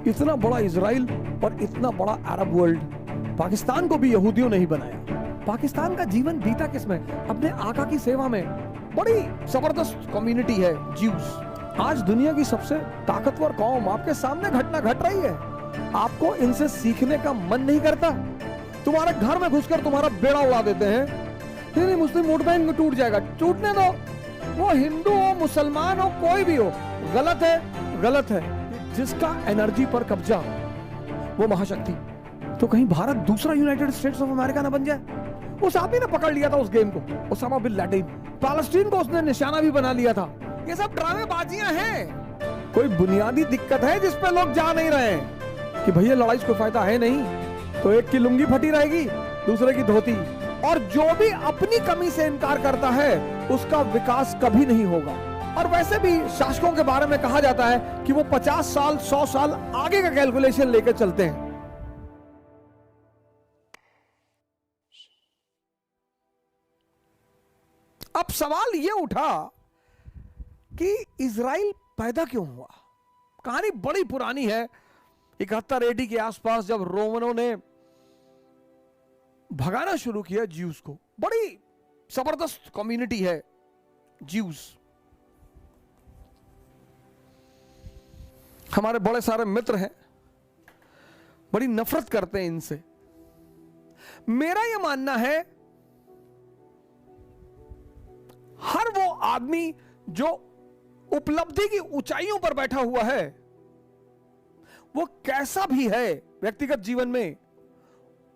इतना बड़ा इजराइल और इतना बड़ा अरब वर्ल्ड, पाकिस्तान को भी यहूदियों ने ही बनाया। पाकिस्तान का जीवन बीता किसमें? अपने आका की सेवा में। बड़ी जबरदस्त कम्युनिटी है ज्यूस। आज दुनिया की सबसे ताकतवर कौम आपके सामने घटना घट रही है। आपको इनसे सीखने का मन नहीं करता? तुम्हारे घर में घुसकर तुम्हारा बेड़ा उड़ा देते हैं। नहीं, मुस्लिम वोट बैंक टूट जाएगा, टूटने दो। वो हिंदू हो, मुसलमान हो, कोई भी हो, गलत है, गलत है। जिसका एनर्जी पर कब्जा वो महाशक्ति, तो कहीं भारत दूसरा यूनाइटेड स्टेट्स ऑफ अमेरिका ना बन जाए। उस आदमी ने पकड़ लिया था उस गेम को, ओसामा बिन लादेन। पैलेस्टीन को उसने निशाना भी बना लिया था। ये सब ड्रामेबाजियां हैं। कोई बुनियादी दिक्कत है जिस पे लोग जा नहीं रहे हैं कि भैया लड़ाई से कोई फायदा है नहीं, तो एक की लुंगी फटी रहेगी, दूसरे की धोती। और जो भी अपनी कमी से इनकार करता है उसका विकास कभी नहीं होगा। और वैसे भी शासकों के बारे में कहा जाता है कि वो 50 साल 100 साल आगे का कैलकुलेशन लेकर चलते हैं। अब सवाल ये उठा कि इजराइल पैदा क्यों हुआ। कहानी बड़ी पुरानी है। 71 AD के आसपास जब रोमनों ने भगाना शुरू किया ज्यूस को, बड़ी जबरदस्त कम्युनिटी है ज्यूस। हमारे बड़े सारे मित्र हैं, बड़ी नफरत करते हैं इनसे। मेरा यह मानना है हर वो आदमी जो उपलब्धि की ऊंचाइयों पर बैठा हुआ है, वो कैसा भी है व्यक्तिगत जीवन में,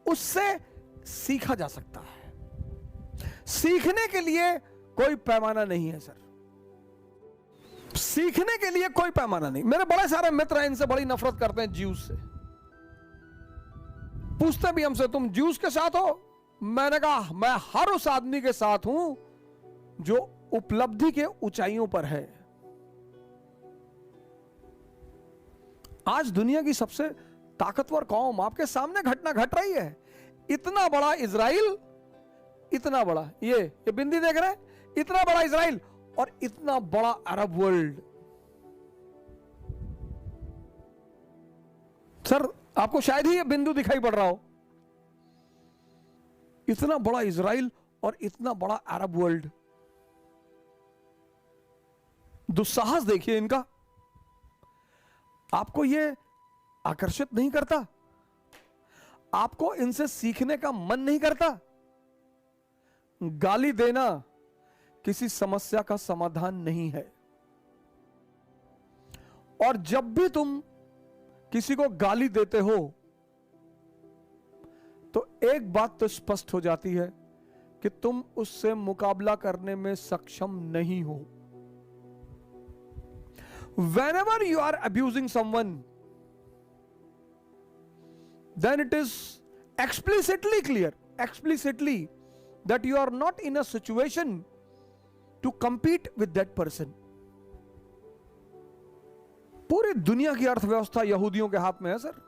उससे सीखा जा सकता है। सीखने के लिए कोई पैमाना नहीं है सर, सीखने के लिए कोई पैमाना नहीं। मेरे बड़े सारे मित्र हैं, इनसे बड़ी नफरत करते हैं ज्यूस से। पूछते भी हमसे, तुम ज्यूस के साथ हो? मैंने कहा मैं हर उस आदमी के साथ हूं जो उपलब्धि के ऊंचाइयों पर है। आज दुनिया की सबसे ताकतवर कौम आपके सामने घटना घट रही है। इतना बड़ा इजराइल, इतना बड़ा ये बिंदी देख रहे हैं, इतना बड़ा इजराइल और इतना बड़ा अरब वर्ल्ड। सर आपको शायद ही ये बिंदु दिखाई पड़ रहा हो। इतना बड़ा इजराइल और इतना बड़ा अरब वर्ल्ड। दुस्साहस देखिए इनका। आपको ये आकर्षित नहीं करता? आपको इनसे सीखने का मन नहीं करता? गाली देना किसी समस्या का समाधान नहीं है। और जब भी तुम किसी को गाली देते हो तो एक बात तो स्पष्ट हो जाती है कि तुम उससे मुकाबला करने में सक्षम नहीं हो। Whenever you are abusing someone, then it is explicitly clear, that you are not in a situation to compete with that person. पूरी दुनिया की अर्थव्यवस्था यहूदियों के हाथ में है सर।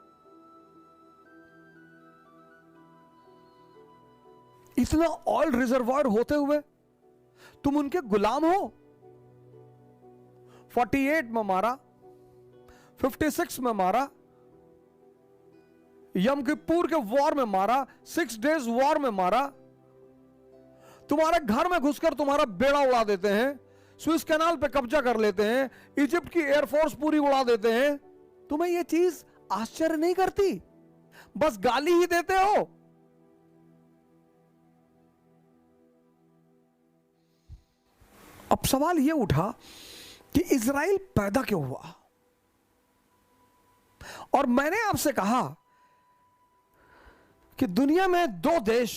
इतना ऑयल रिजर्वायर होते हुए तुम उनके गुलाम हो। 48 में मारा, 56 में मारा, यम किप्पुर के वॉर में मारा, 6 डेज वॉर में मारा। तुम्हारे घर में घुसकर तुम्हारा बेड़ा उड़ा देते हैं, स्विस कैनाल पे कब्जा कर लेते हैं, इजिप्ट की एयरफोर्स पूरी उड़ा देते हैं। तुम्हें यह चीज आश्चर्य नहीं करती? बस गाली ही देते हो। अब सवाल यह उठा कि इजराइल पैदा क्यों हुआ। और मैंने आपसे कहा कि दुनिया में 2 देश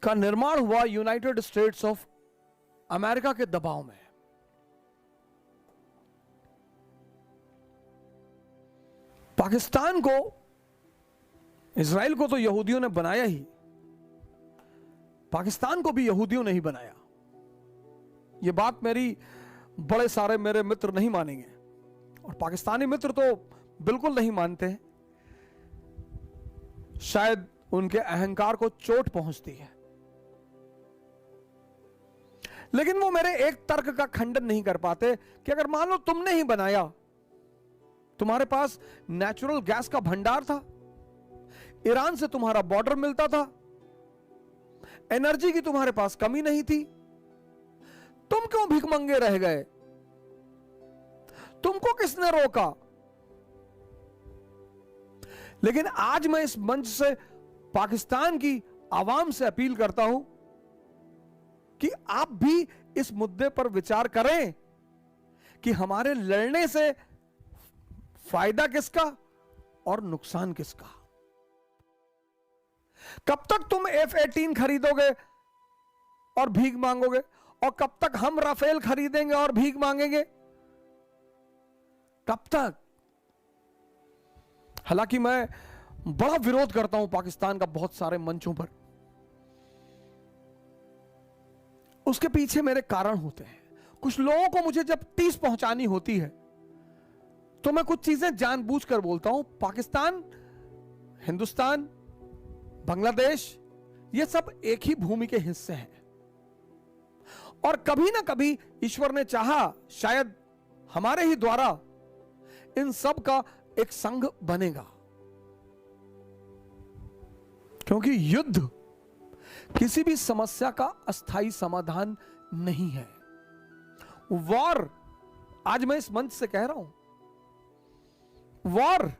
का निर्माण हुआ यूनाइटेड स्टेट्स ऑफ अमेरिका के दबाव में। पाकिस्तान को, इजराइल को तो यहूदियों ने बनाया ही, पाकिस्तान को भी यहूदियों ने ही बनाया। ये बात मेरी बड़े सारे मेरे मित्र नहीं मानेंगे, और पाकिस्तानी मित्र तो बिल्कुल नहीं मानते हैं। शायद उनके अहंकार को चोट पहुंचती है, लेकिन वो मेरे एक तर्क का खंडन नहीं कर पाते कि अगर मान लो तुमने ही बनाया तुम्हारे पास नेचुरल गैस का भंडार था, ईरान से तुम्हारा बॉर्डर मिलता था, एनर्जी की तुम्हारे पास कमी नहीं थी। तुम क्यों भिखमंगे रह गए? तुमको किसने रोका? लेकिन आज मैं इस मंच से पाकिस्तान की आवाम से अपील करता हूं कि आप भी इस मुद्दे पर विचार करें कि हमारे लड़ने से फायदा किसका और नुकसान किसका। कब तक तुम F-18 खरीदोगे और भीख मांगोगे, और कब तक हम राफेल खरीदेंगे और भीख मांगेंगे? कब तक? हालांकि मैं बड़ा विरोध करता हूं पाकिस्तान का बहुत सारे मंचों पर, उसके पीछे मेरे कारण होते हैं। कुछ लोगों को मुझे जब टीस पहुंचानी होती है तो मैं कुछ चीजें जानबूझकर बोलता हूं। पाकिस्तान, हिंदुस्तान, बांग्लादेश, ये सब एक ही भूमि के हिस्से हैं, और कभी ना कभी ईश्वर ने चाहा, शायद हमारे ही द्वारा इन सब का एक संघ बनेगा। क्योंकि युद्ध किसी भी समस्या का अस्थायी समाधान नहीं है। वॉर, आज मैं इस मंच से कह रहा हूं, war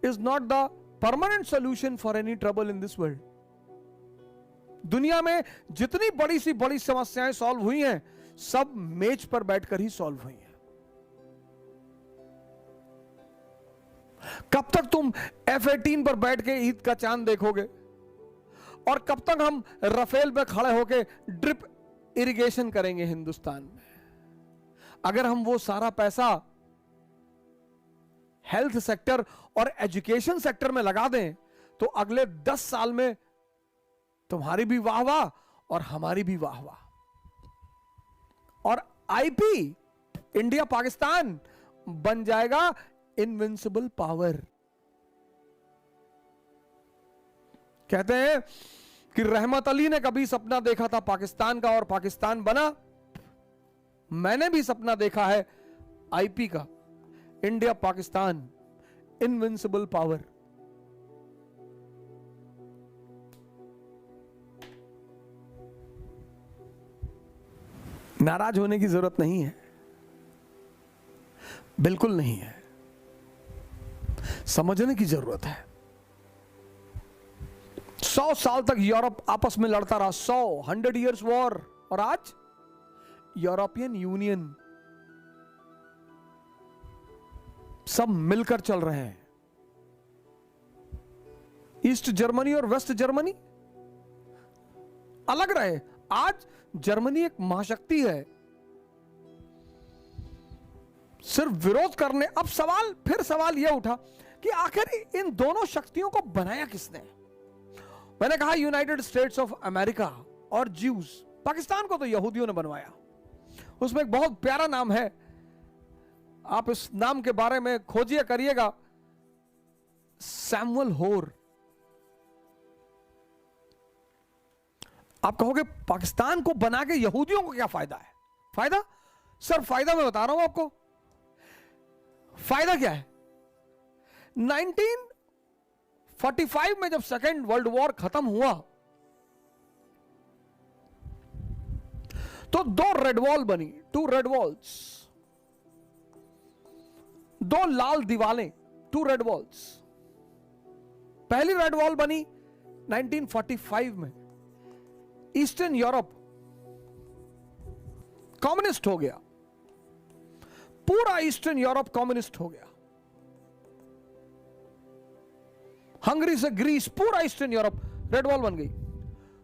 is not the permanent solution for any trouble in this world. दुनिया में जितनी बड़ी सी बड़ी समस्याएं सॉल्व हुई हैं, सब मेज पर बैठकर ही सॉल्व हुई हैं। कब तक तुम F-18 पर बैठ के ईद का चांद देखोगे, और कब तक हम राफेल पे खड़े होके ड्रिप इरिगेशन करेंगे हिंदुस्तान में? अगर हम वो सारा पैसा हेल्थ सेक्टर और एजुकेशन सेक्टर में लगा दें तो अगले 10 साल में तुम्हारी भी वाह वाह और हमारी भी वाह वाह। और IP, इंडिया पाकिस्तान बन जाएगा इनविंसिबल पावर। कहते हैं कि रहमत अली ने कभी सपना देखा था पाकिस्तान का और पाकिस्तान बना। मैंने भी सपना देखा है IP का, इंडिया पाकिस्तान इनविंसिबल पावर। नाराज होने की जरूरत नहीं है, बिल्कुल नहीं है। समझने की जरूरत है। 100 साल तक यूरोप आपस में लड़ता रहा, 100 इयर्स वॉर, और आज यूरोपियन यूनियन सब मिलकर चल रहे हैं। ईस्ट जर्मनी और वेस्ट जर्मनी अलग रहे, आज जर्मनी एक महाशक्ति है। सिर्फ विरोध करने, अब फिर सवाल यह उठा कि आखिर इन दोनों शक्तियों को बनाया किसने? मैंने कहा यूनाइटेड स्टेट्स ऑफ अमेरिका और ज्यूज। पाकिस्तान को तो यहूदियों ने बनवाया। उसमें एक बहुत प्यारा नाम है, आप इस नाम के बारे में खोजिए, करिएगा, सैमुअल होर। आप कहोगे पाकिस्तान को बना के यहूदियों को क्या फायदा है? फायदा, सर फायदा मैं बता रहा हूं आपको। फायदा क्या है? 1945 में जब सेकेंड वर्ल्ड वॉर खत्म हुआ तो 2 रेड वॉल बनी, 2 रेड वॉल्स, 2 लाल दीवालें, 2 रेड वॉल्स। पहली रेड वॉल बनी 1945 में। ईस्टर्न यूरोप कम्युनिस्ट हो गया, पूरा ईस्टर्न यूरोप कम्युनिस्ट हो गया। हंगरी से ग्रीस, पूरा ईस्टर्न यूरोप रेड वॉल बन गई।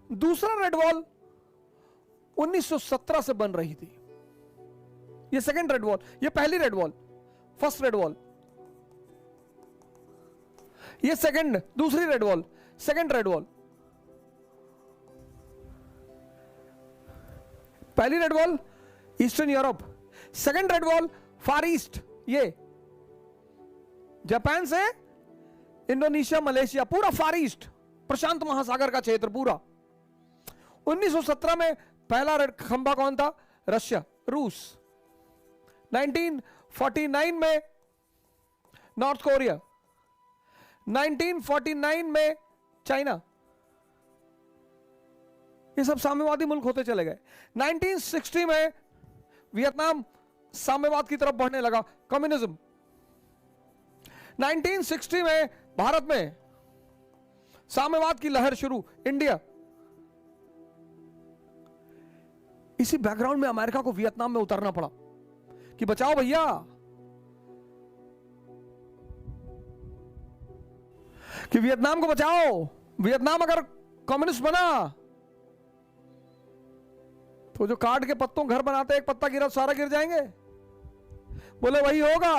दूसरा रेड वॉल 1917 से बन रही थी। ये सेकंड रेड वॉल, ये पहली red wall, first red wall, ये सेकंड, दूसरी red wall, second red wall. पहली red wall Eastern Europe, second red wall far east, ये जापान से इंडोनेशिया, मलेशिया, पूरा फार ईस्ट, प्रशांत महासागर का क्षेत्र पूरा। 1917 में पहला रेड खंबा कौन था? रशिया, रूस। 1949 में नॉर्थ कोरिया। 1949 में चाइना। ये सब साम्यवादी मुल्क होते चले गए। 1960 में वियतनाम साम्यवाद की तरफ बढ़ने लगा, कम्युनिज्म। 1960 में भारत में साम्यवाद की लहर शुरू, इंडिया। इसी बैकग्राउंड में अमेरिका को वियतनाम में उतरना पड़ा कि बचाओ भैया, कि वियतनाम को बचाओ। वियतनाम अगर कम्युनिस्ट बना तो जो काट के पत्तों घर बनाते, एक पत्ता गिरा सारा गिर जाएंगे। बोले वही होगा,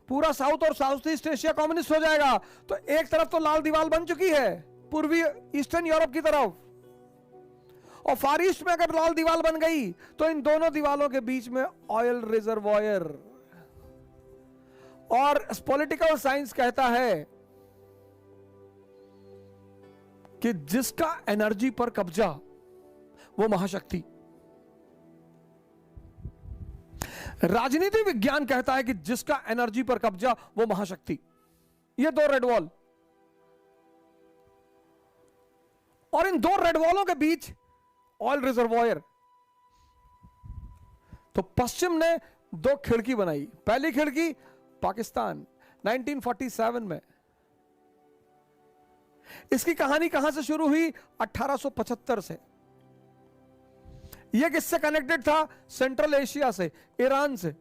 पूरा साउथ और साउथ ईस्ट एशिया कम्युनिस्ट हो जाएगा। तो एक तरफ तो लाल दीवार बन चुकी है, पूर्वी ईस्टर्न यूरोप की तरफ, और फार ईस्ट में अगर लाल दीवार बन गई तो इन दोनों दीवारों के बीच में ऑयल रिजर्वॉयर। और पॉलिटिकल साइंस कहता है कि जिसका एनर्जी पर कब्जा वो महाशक्ति। राजनीति विज्ञान कहता है कि जिसका एनर्जी पर कब्जा वो महाशक्ति। ये दो रेड वॉल, और इन दो रेड वॉलों के बीच ऑयल रिजर्वॉयर। तो पश्चिम ने दो खिड़की बनाई। पहली खिड़की पाकिस्तान 1947 में। इसकी कहानी कहां से शुरू हुई? 1875 से। यह किससे कनेक्टेड था? सेंट्रल एशिया से, ईरान से।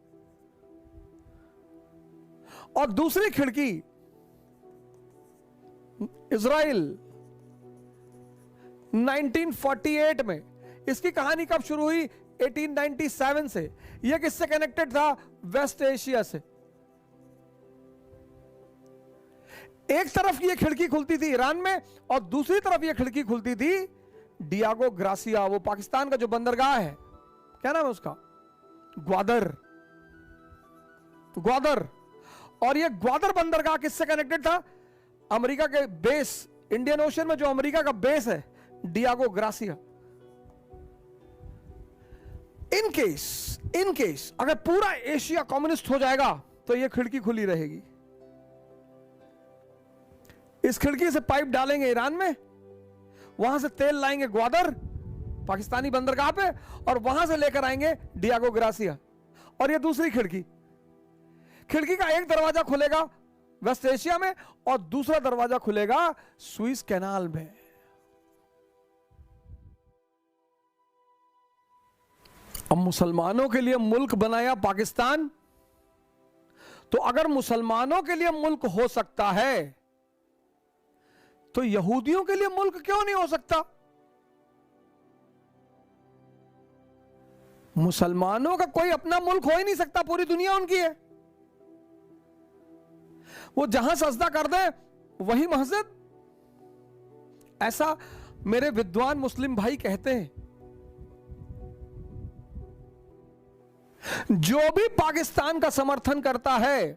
और दूसरी खिड़की इजराइल 1948 में। इसकी कहानी कब शुरू हुई? 1897 से। यह किससे कनेक्टेड था? वेस्ट एशिया से। एक तरफ ये खिड़की खुलती थी ईरान में, और दूसरी तरफ ये खिड़की खुलती थी डियागो ग्रासिया, वो पाकिस्तान का जो बंदरगाह है, क्या नाम है उसका? ग्वादर। ग्वादर। और ये ग्वादर बंदरगाह किससे कनेक्टेड था? अमेरिका के बेस, इंडियन ओशन में जो अमेरिका का बेस है, डियागो ग्रासिया। इन केस अगर पूरा एशिया कम्युनिस्ट हो जाएगा तो ये खिड़की खुली रहेगी। इस खिड़की से पाइप डालेंगे ईरान में, वहां से तेल लाएंगे ग्वादर पाकिस्तानी बंदरगाह पे, और वहां से लेकर आएंगे डियागो ग्रासिया। और ये दूसरी खिड़की का एक दरवाजा खुलेगा वेस्ट एशिया में, और दूसरा दरवाजा खुलेगा सुइस कैनाल में। अब मुसलमानों के लिए मुल्क बनाया पाकिस्तान, तो अगर मुसलमानों के लिए मुल्क हो सकता है तो यहूदियों के लिए मुल्क क्यों नहीं हो सकता? मुसलमानों का कोई अपना मुल्क हो ही नहीं सकता, पूरी दुनिया उनकी है। वो जहां सजदा कर दे वही मस्जिद। ऐसा मेरे विद्वान मुस्लिम भाई कहते हैं। जो भी पाकिस्तान का समर्थन करता है,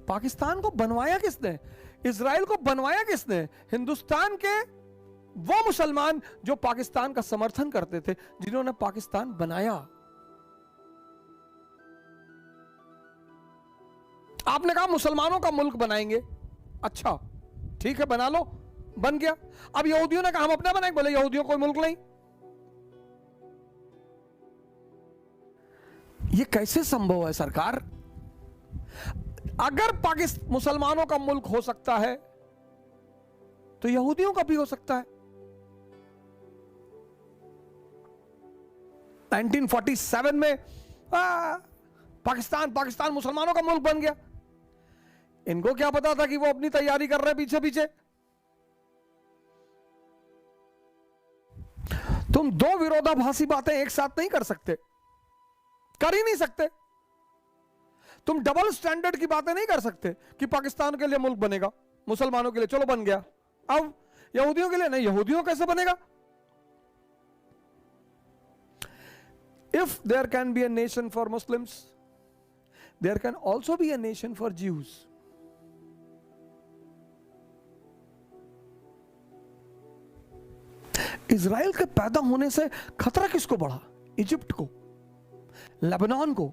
पाकिस्तान को बनवाया किसने? इजराइल को बनवाया किसने? हिंदुस्तान के वो मुसलमान जो पाकिस्तान का समर्थन करते थे, जिन्होंने पाकिस्तान बनाया। आपने कहा मुसलमानों का मुल्क बनाएंगे, अच्छा ठीक है बना लो, बन गया। अब यहूदियों ने कहा हम अपना बनाएंगे, बोले यहूदियों को मुल्क नहीं। ये कैसे संभव है सरकार? अगर पाकिस्तान मुसलमानों का मुल्क हो सकता है तो यहूदियों का भी हो सकता है। 1947 में पाकिस्तान मुसलमानों का मुल्क बन गया। इनको क्या पता था कि वो अपनी तैयारी कर रहे हैं पीछे पीछे। तुम दो विरोधाभासी बातें एक साथ नहीं कर सकते, कर ही नहीं सकते। तुम डबल स्टैंडर्ड की बातें नहीं कर सकते कि पाकिस्तान के लिए मुल्क बनेगा, मुसलमानों के लिए चलो बन गया, अब यहूदियों के लिए नहीं। यहूदियों कैसे बनेगा? If there can be a nation for Muslims, there can also be a nation for Jews. Israel के पैदा होने से खतरा किसको बढ़ा? इजिप्ट को, लेबनान को,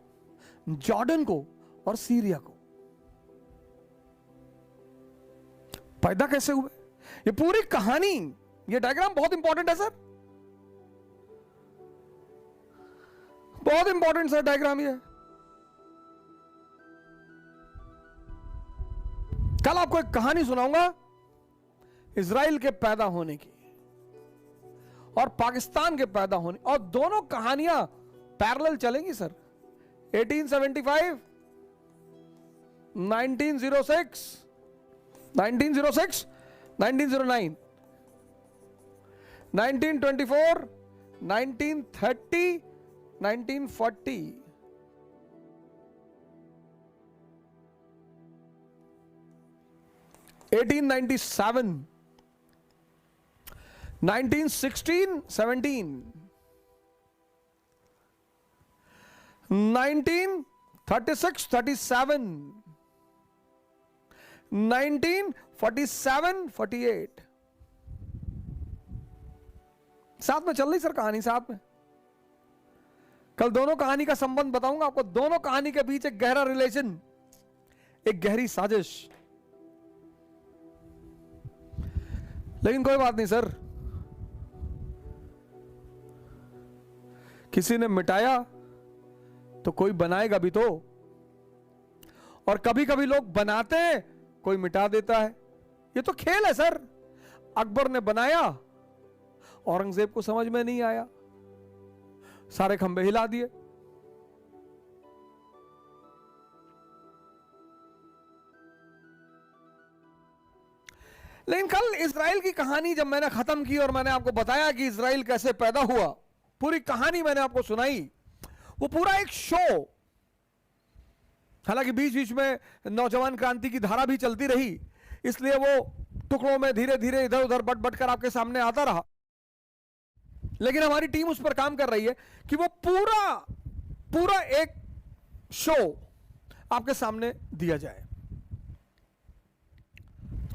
जॉर्डन को और सीरिया को। पैदा कैसे हुए, ये पूरी कहानी, ये डायग्राम बहुत इंपॉर्टेंट है सर, बहुत इंपॉर्टेंट सर डायग्राम ये। कल आपको एक कहानी सुनाऊंगा इजराइल के पैदा होने की और पाकिस्तान के पैदा होने, और दोनों कहानियां पैरेलल चलेंगी सर। 1875, 1906, 1906, 1909, 1924, 1930, 1940, 1897, 1916, 17, 1936, 37, 1947, 48। साथ में चल रही सर कहानी, साथ में। कल दोनों कहानी का संबंध बताऊंगा आपको, दोनों कहानी के बीच एक गहरा रिलेशन, एक गहरी साजिश। लेकिन कोई बात नहीं सर, किसी ने मिटाया तो कोई बनाएगा भी तो, और कभी कभी लोग बनाते हैं, कोई मिटा देता है। ये तो खेल है सर। अकबर ने बनाया, औरंगजेब को समझ में नहीं आया, सारे खंबे हिला दिए। लेकिन कल इजराइल की कहानी जब मैंने खत्म की और मैंने आपको बताया कि इजराइल कैसे पैदा हुआ, पूरी कहानी मैंने आपको सुनाई, वो पूरा एक शो। हालांकि बीच बीच में नौजवान क्रांति की धारा भी चलती रही, इसलिए वो टुकड़ों में धीरे धीरे इधर उधर बट बट कर आपके सामने आता रहा। लेकिन हमारी टीम उस पर काम कर रही है कि वो पूरा एक शो आपके सामने दिया जाए।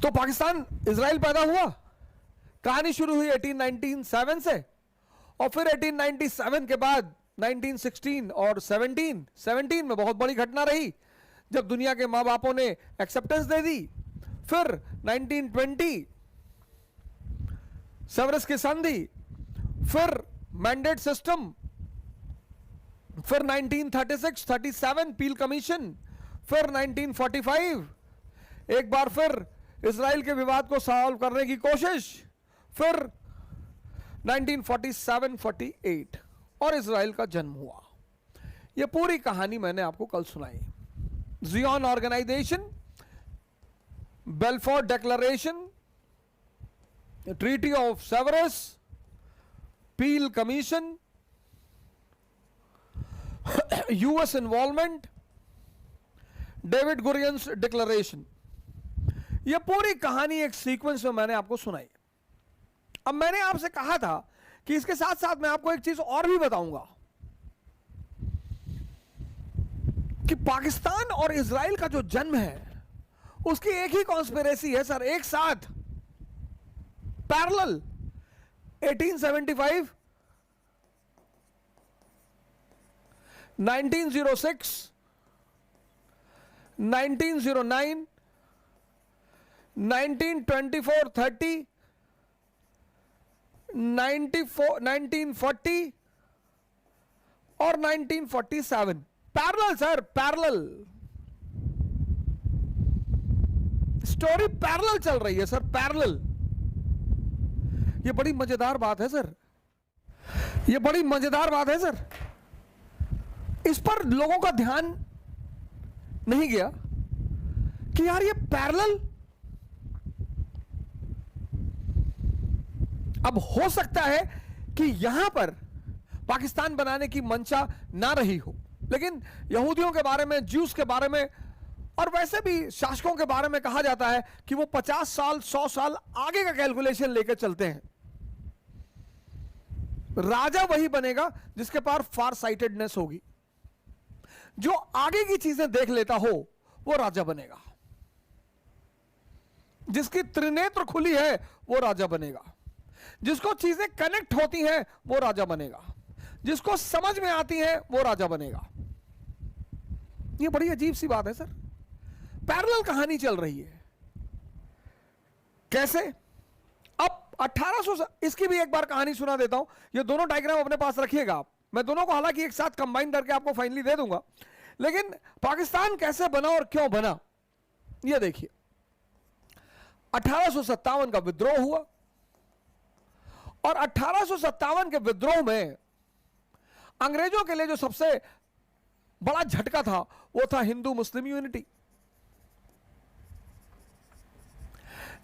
तो पाकिस्तान, इजराइल पैदा हुआ, कहानी शुरू हुई 1897 से, और फिर 1897 के बाद 1916 और 17 में बहुत बड़ी घटना रही जब दुनिया के मां बापों ने एक्सेप्टेंस दे दी। फिर 1920 सेवर्स की संधि, फिर मैंडेट सिस्टम, फिर 1936-37 पील कमीशन, फिर 1945 एक बार फिर इजराइल के विवाद को सॉल्व करने की कोशिश, फिर 1947-48 और इजराइल का जन्म हुआ। यह पूरी कहानी मैंने आपको कल सुनाई। Zion organization, Balfour declaration, treaty of Sevres, Peel commission, US involvement, David Gurion's declaration, यह पूरी कहानी एक सीक्वेंस में मैंने आपको सुनाई। अब मैंने आपसे कहा था कि इसके साथ साथ मैं आपको एक चीज और भी बताऊंगा कि पाकिस्तान और इजराइल का जो जन्म है उसकी एक ही कॉन्स्पिरेसी है सर, एक साथ पैरेलल। 1875, 1906, 1909, 1924-30, 1940 और 1947। Parallel sir, parallel story, parallel चल रही है सर, पैरेलल। ये बड़ी मजेदार बात है सर, ये बड़ी मजेदार बात है सर। इस पर लोगों का ध्यान नहीं गया कि यार ये पैरेलल, अब हो सकता है कि यहां पर पाकिस्तान बनाने की मंशा ना रही हो, लेकिन यहूदियों के बारे में, ज्यूस के बारे में और वैसे भी शासकों के बारे में कहा जाता है कि वो 50 साल 100 साल आगे का कैलकुलेशन लेकर चलते हैं। राजा वही बनेगा जिसके पास फार साइटेडनेस होगी, जो आगे की चीजें देख लेता हो वो राजा बनेगा, जिसकी त्रिनेत्र खुली है वो राजा बनेगा, जिसको चीजें कनेक्ट होती हैं वो राजा बनेगा, जिसको समझ में आती है वो राजा बनेगा। ये बड़ी अजीब सी बात है सर, पैरेलल कहानी चल रही है। कैसे? अब 1800, इसकी भी एक बार कहानी सुना देता हूं। ये दोनों डायग्राम अपने पास रखिएगा आप, मैं दोनों को हालांकि एक साथ कंबाइन करके आपको फाइनली दे दूंगा, लेकिन पाकिस्तान कैसे बना और क्यों बना ये देखिए। 1857 का विद्रोह हुआ और 1857 के विद्रोह में अंग्रेजों के लिए जो सबसे बड़ा झटका था वो था हिंदू मुस्लिम यूनिटी।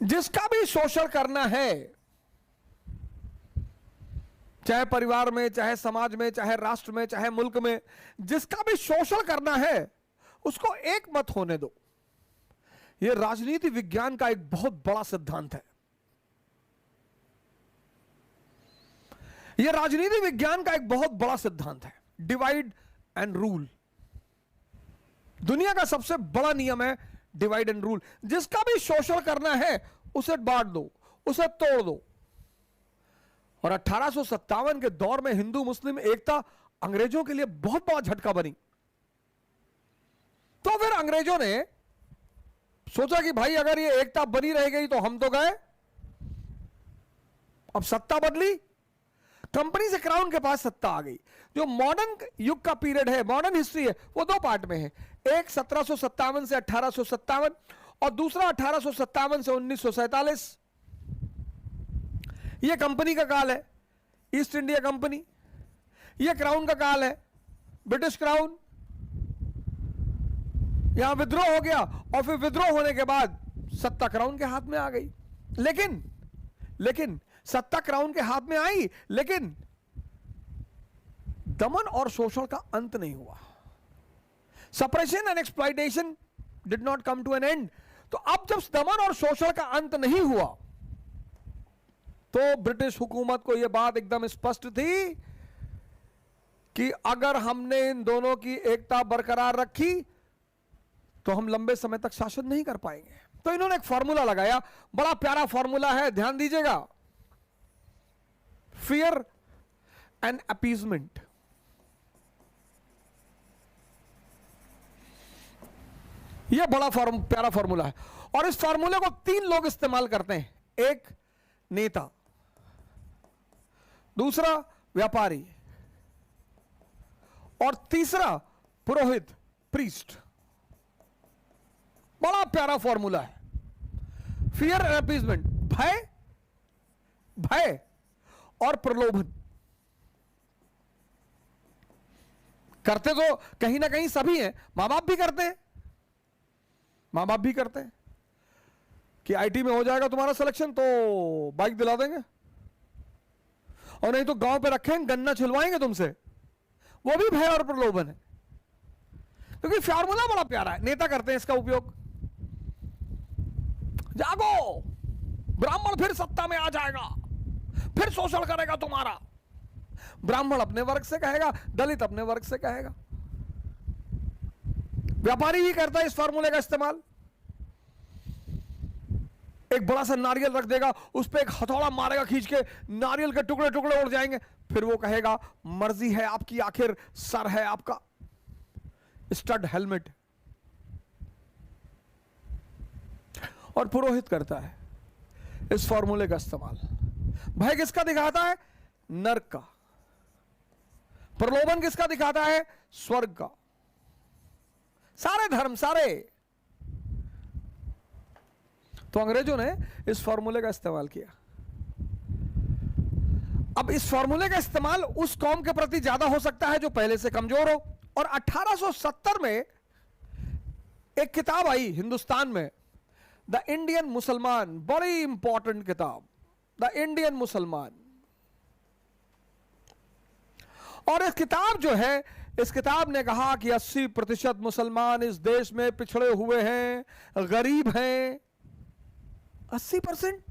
जिसका भी शोषण करना है, चाहे परिवार में, चाहे समाज में, चाहे राष्ट्र में, चाहे मुल्क में, जिसका भी शोषण करना है उसको एक मत होने दो। यह राजनीति विज्ञान का एक बहुत बड़ा सिद्धांत है। यह राजनीति विज्ञान का एक बहुत बड़ा सिद्धांत है, डिवाइड एंड रूल। दुनिया का सबसे बड़ा नियम है डिवाइड एंड रूल। जिसका भी शोषण करना है उसे बांट दो, उसे तोड़ दो। और 1857 के दौर में हिंदू मुस्लिम एकता अंग्रेजों के लिए बहुत बड़ा झटका बनी। तो फिर अंग्रेजों ने सोचा कि भाई अगर ये एकता बनी रह गई तो हम तो गए। अब सत्ता बदली, कंपनी से क्राउन के पास सत्ता आ गई। जो मॉडर्न युग का पीरियड है, मॉडर्न हिस्ट्री है, वो दो पार्ट में है। एक 1757 से 1857 और दूसरा 1857 से 1947। यह कंपनी का काल है, ईस्ट इंडिया कंपनी। यह क्राउन का काल है, ब्रिटिश क्राउन। यहां विद्रोह हो गया और फिर विद्रोह होने के बाद सत्ता क्राउन के हाथ में आ गई। लेकिन सत्ता क्राउन के हाथ में आई, लेकिन दमन और शोषण का अंत नहीं हुआ। Suppression and exploitation did not come to an end. तो अब जब दमन और शोषण का अंत नहीं हुआ तो ब्रिटिश हुकूमत को यह बात एकदम स्पष्ट थी कि अगर हमने इन दोनों की एकता बरकरार रखी तो हम लंबे समय तक शासन नहीं कर पाएंगे। तो इन्होंने एक फॉर्मूला लगाया, बड़ा प्यारा फॉर्मूला है, ध्यान दीजिएगा। Fear and appeasement. यह बड़ा प्यारा फॉर्मूला है और इस फॉर्मूले को 3 लोग इस्तेमाल करते हैं। एक नेता, दूसरा व्यापारी और तीसरा पुरोहित, प्रीस्ट। बड़ा प्यारा फॉर्मूला है। फियर एंड अपीजमेंट, भय और प्रलोभन। करते तो कहीं ना कहीं सभी हैं, मां बाप भी करते हैं। मां बाप भी करते हैं कि आईटी में हो जाएगा तुम्हारा सिलेक्शन तो बाइक दिला देंगे, और नहीं तो गांव पे रखेंगे, गन्ना छिलवाएंगे तुमसे। वो भी भय और प्रलोभन है, क्योंकि फॉर्मूला बड़ा प्यारा है। नेता करते हैं इसका उपयोग। जागो, ब्राह्मण फिर सत्ता में आ जाएगा, फिर शोषण करेगा तुम्हारा। ब्राह्मण अपने वर्ग से कहेगा, दलित अपने वर्ग से कहेगा। व्यापारी भी करता है इस फॉर्मूले का इस्तेमाल। एक बड़ा सा नारियल रख देगा, उस पर एक हथौड़ा मारेगा खींच के, नारियल के टुकड़े टुकड़े उड़ जाएंगे। फिर वो कहेगा मर्जी है आपकी, आखिर सर है आपका। Stud helmet. और पुरोहित करता है इस फॉर्मूले का इस्तेमाल। भय किसका दिखाता है? नरक का। प्रलोभन किसका दिखाता है? स्वर्ग का। सारे धर्म, सारे। तो अंग्रेजों ने इस फॉर्मूले का इस्तेमाल किया। अब इस फॉर्मूले का इस्तेमाल उस कौम के प्रति ज्यादा हो सकता है जो पहले से कमजोर हो। और 1870 में एक किताब आई हिंदुस्तान में, द इंडियन मुसलमान। बड़ी इंपॉर्टेंट किताब, द इंडियन मुसलमान। और इस किताब जो है, इस किताब ने कहा कि 80% मुसलमान इस देश में पिछड़े हुए हैं, गरीब हैं। 80%?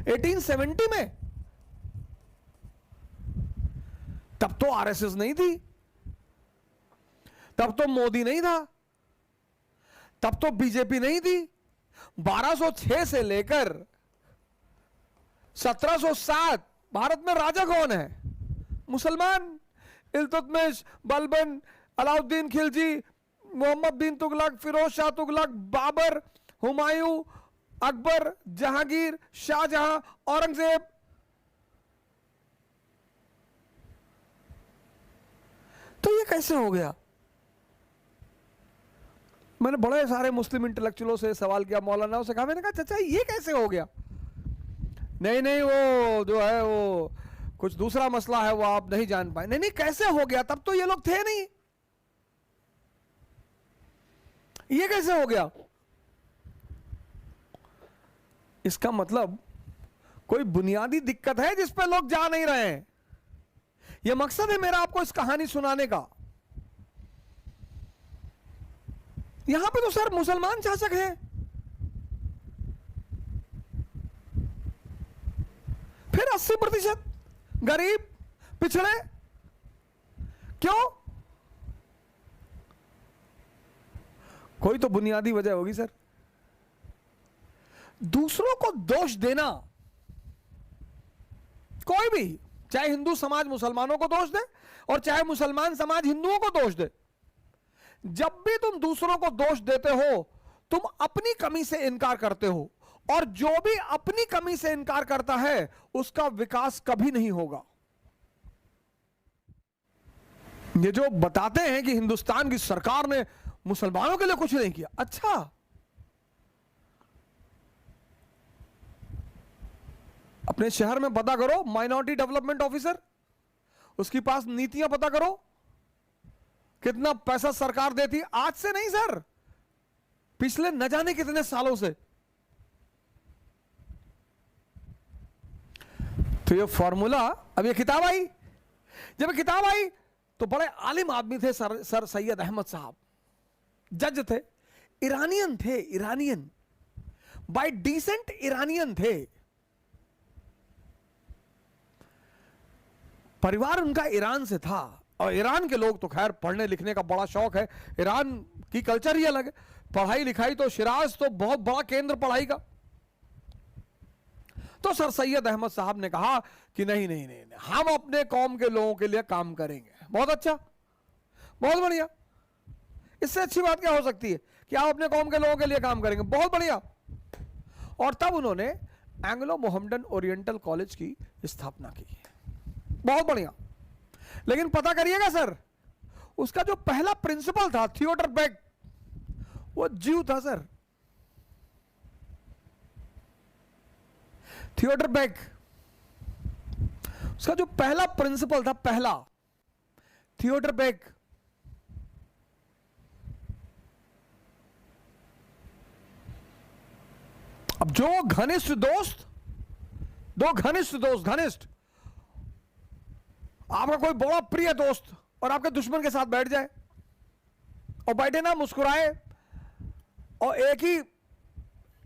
1870 में? तब तो आरएसएस नहीं थी, तब तो मोदी नहीं था, तब तो बीजेपी नहीं थी। 1206 से लेकर 1707 भारत में राजा कौन है? मुसलमान। इल्तुतमिश, बलबन, अलाउद्दीन खिलजी, मोहम्मद बिन तुगलक, फिरोज शाह तुगलक, बाबर, हुमायूं, अकबर, जहांगीर, शाहजहां, औरंगजेब। तो ये कैसे हो गया? मैंने बड़े सारे मुस्लिम इंटेलेक्चुअलों से सवाल किया, मौलानाओं से कहा, मैंने कहा चाचा ये कैसे हो गया? नहीं नहीं, वो जो है वो कुछ दूसरा मसला है, वो आप नहीं जान पाए। नहीं नहीं, कैसे हो गया? तब तो ये लोग थे नहीं, ये कैसे हो गया? इसका मतलब कोई बुनियादी दिक्कत है जिस पे लोग जा नहीं रहे हैं। यह मकसद है मेरा आपको इस कहानी सुनाने का। यहां पे तो सर मुसलमान शासक हैं, फिर 80% गरीब, पिछड़े, क्यों? कोई तो बुनियादी वजह होगी सर। दूसरों को दोष देना, कोई भी, चाहे हिंदू समाज मुसलमानों को दोष दे और चाहे मुसलमान समाज हिंदुओं को दोष दे, जब भी तुम दूसरों को दोष देते हो तुम अपनी कमी से इनकार करते हो, और जो भी अपनी कमी से इनकार करता है उसका विकास कभी नहीं होगा। ये जो बताते हैं कि हिंदुस्तान की सरकार ने मुसलमानों के लिए कुछ नहीं किया, अच्छा, अपने शहर में पता करो, माइनॉरिटी डेवलपमेंट ऑफिसर, उसके पास नीतियां पता करो, कितना पैसा सरकार देती। आज से नहीं सर, पिछले न जाने कितने सालों से। तो ये फॉर्मूला, अब ये किताब आई, जब ये किताब आई तो बड़े आलिम आदमी थे सर सैयद अहमद साहब, जज थे, ईरानियन थे, ईरानियन, बाय डिसेंट ईरानियन थे, परिवार उनका ईरान से था। और ईरान के लोग तो खैर पढ़ने लिखने का बड़ा शौक है, ईरान की कल्चर ही अलग है, पढ़ाई लिखाई तो शिराज तो बहुत बड़ा केंद्र पढ़ाई का। तो सर सैयद अहमद साहब ने कहा कि नहीं नहीं नहीं, नहीं, हम अपने कौम के लोगों के लिए काम करेंगे। बहुत अच्छा, बहुत बढ़िया, इससे अच्छी बात क्या हो सकती है कि आप अपने कौम के लोगों के लिए काम करेंगे, बहुत बढ़िया। और तब उन्होंने एंग्लो मोहम्मडन ओरिएंटल कॉलेज की स्थापना की, बहुत बढ़िया। लेकिन पता करिएगा सर, उसका जो पहला प्रिंसिपल था थियोडर बेक, वो जीव था सर, थियोडर बेक, उसका जो पहला प्रिंसिपल था, पहला, थियोडर बेक। अब जो घनिष्ठ दोस्त, दो घनिष्ठ दोस्त, घनिष्ठ, आपका कोई बड़ा प्रिय दोस्त और आपके दुश्मन के साथ बैठ जाए और बैठे ना, मुस्कुराए और एक ही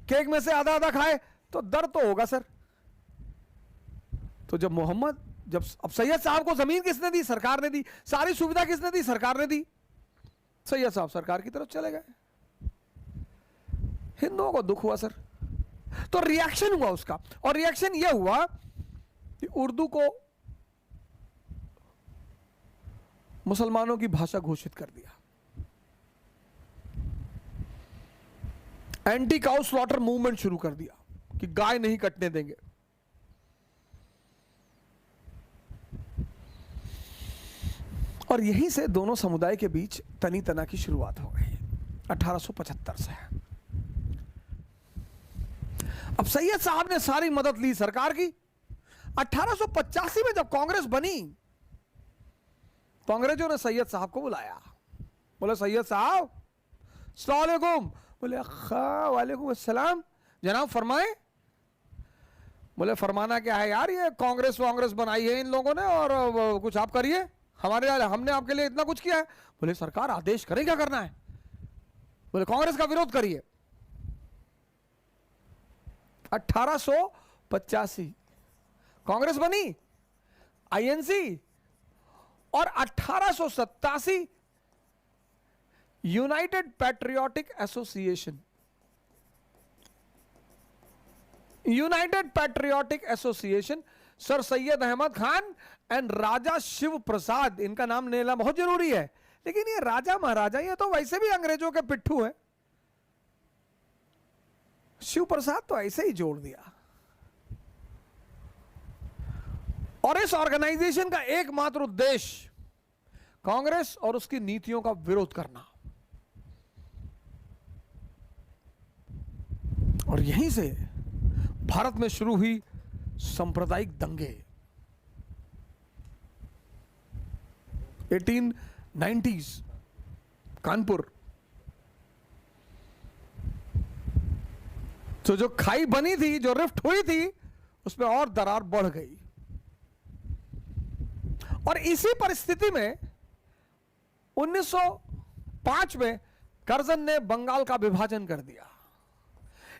केक में से आधा आधा खाए, तो दर्द तो होगा सर। तो जब अब सैयद साहब को जमीन किसने दी? सरकार ने दी। सारी सुविधा किसने दी? सरकार ने दी। सैयद साहब सरकार की तरफ चले गए, हिंदुओं को दुख हुआ सर, तो रिएक्शन हुआ उसका, और रिएक्शन यह हुआ कि उर्दू को मुसलमानों की भाषा घोषित कर दिया। एंटी काउ स्लॉटर मूवमेंट शुरू कर दिया कि गाय नहीं कटने देंगे। और यहीं से दोनों समुदाय के बीच तनी तना की शुरुआत हो गई 1875 से। अब सैयद साहब ने सारी मदद ली सरकार की। 1885 में जब कांग्रेस बनी तो अंग्रेजों ने सैयद साहब को बुलाया, बोले सैयद साहब अस्सलाम वालेकुम। बोले वालेकुम अस्सलाम, जनाब फरमाए। बोले फरमाना क्या है यार, ये कांग्रेस बनाई है इन लोगों ने और कुछ आप करिए, हमने आपके लिए इतना कुछ किया है। बोले सरकार आदेश करें, क्या करना है? बोले कांग्रेस का विरोध करिए। 1885 कांग्रेस बनी, आईएनसी, और 1887 United Patriotic Association, United Patriotic Association, Sir Syed Ahmed Khan and Raja Shiv Prasad, इनका नाम लेना बहुत जरूरी है। लेकिन ये राजा महाराजा, ये तो वैसे भी अंग्रेजों के पिट्ठू हैं। शिव प्रसाद तो ऐसे ही जोड़ दिया। और इस ऑर्गेनाइजेशन का एकमात्र उद्देश्य कांग्रेस और उसकी नीतियों का विरोध करना। और यहीं से भारत में शुरू हुई सांप्रदायिक दंगे। 1890s कानपुर, तो जो खाई बनी थी, जो रिफ्ट हुई थी, उसमें और दरार बढ़ गई। और इसी परिस्थिति में 1905 में कर्जन ने बंगाल का विभाजन कर दिया।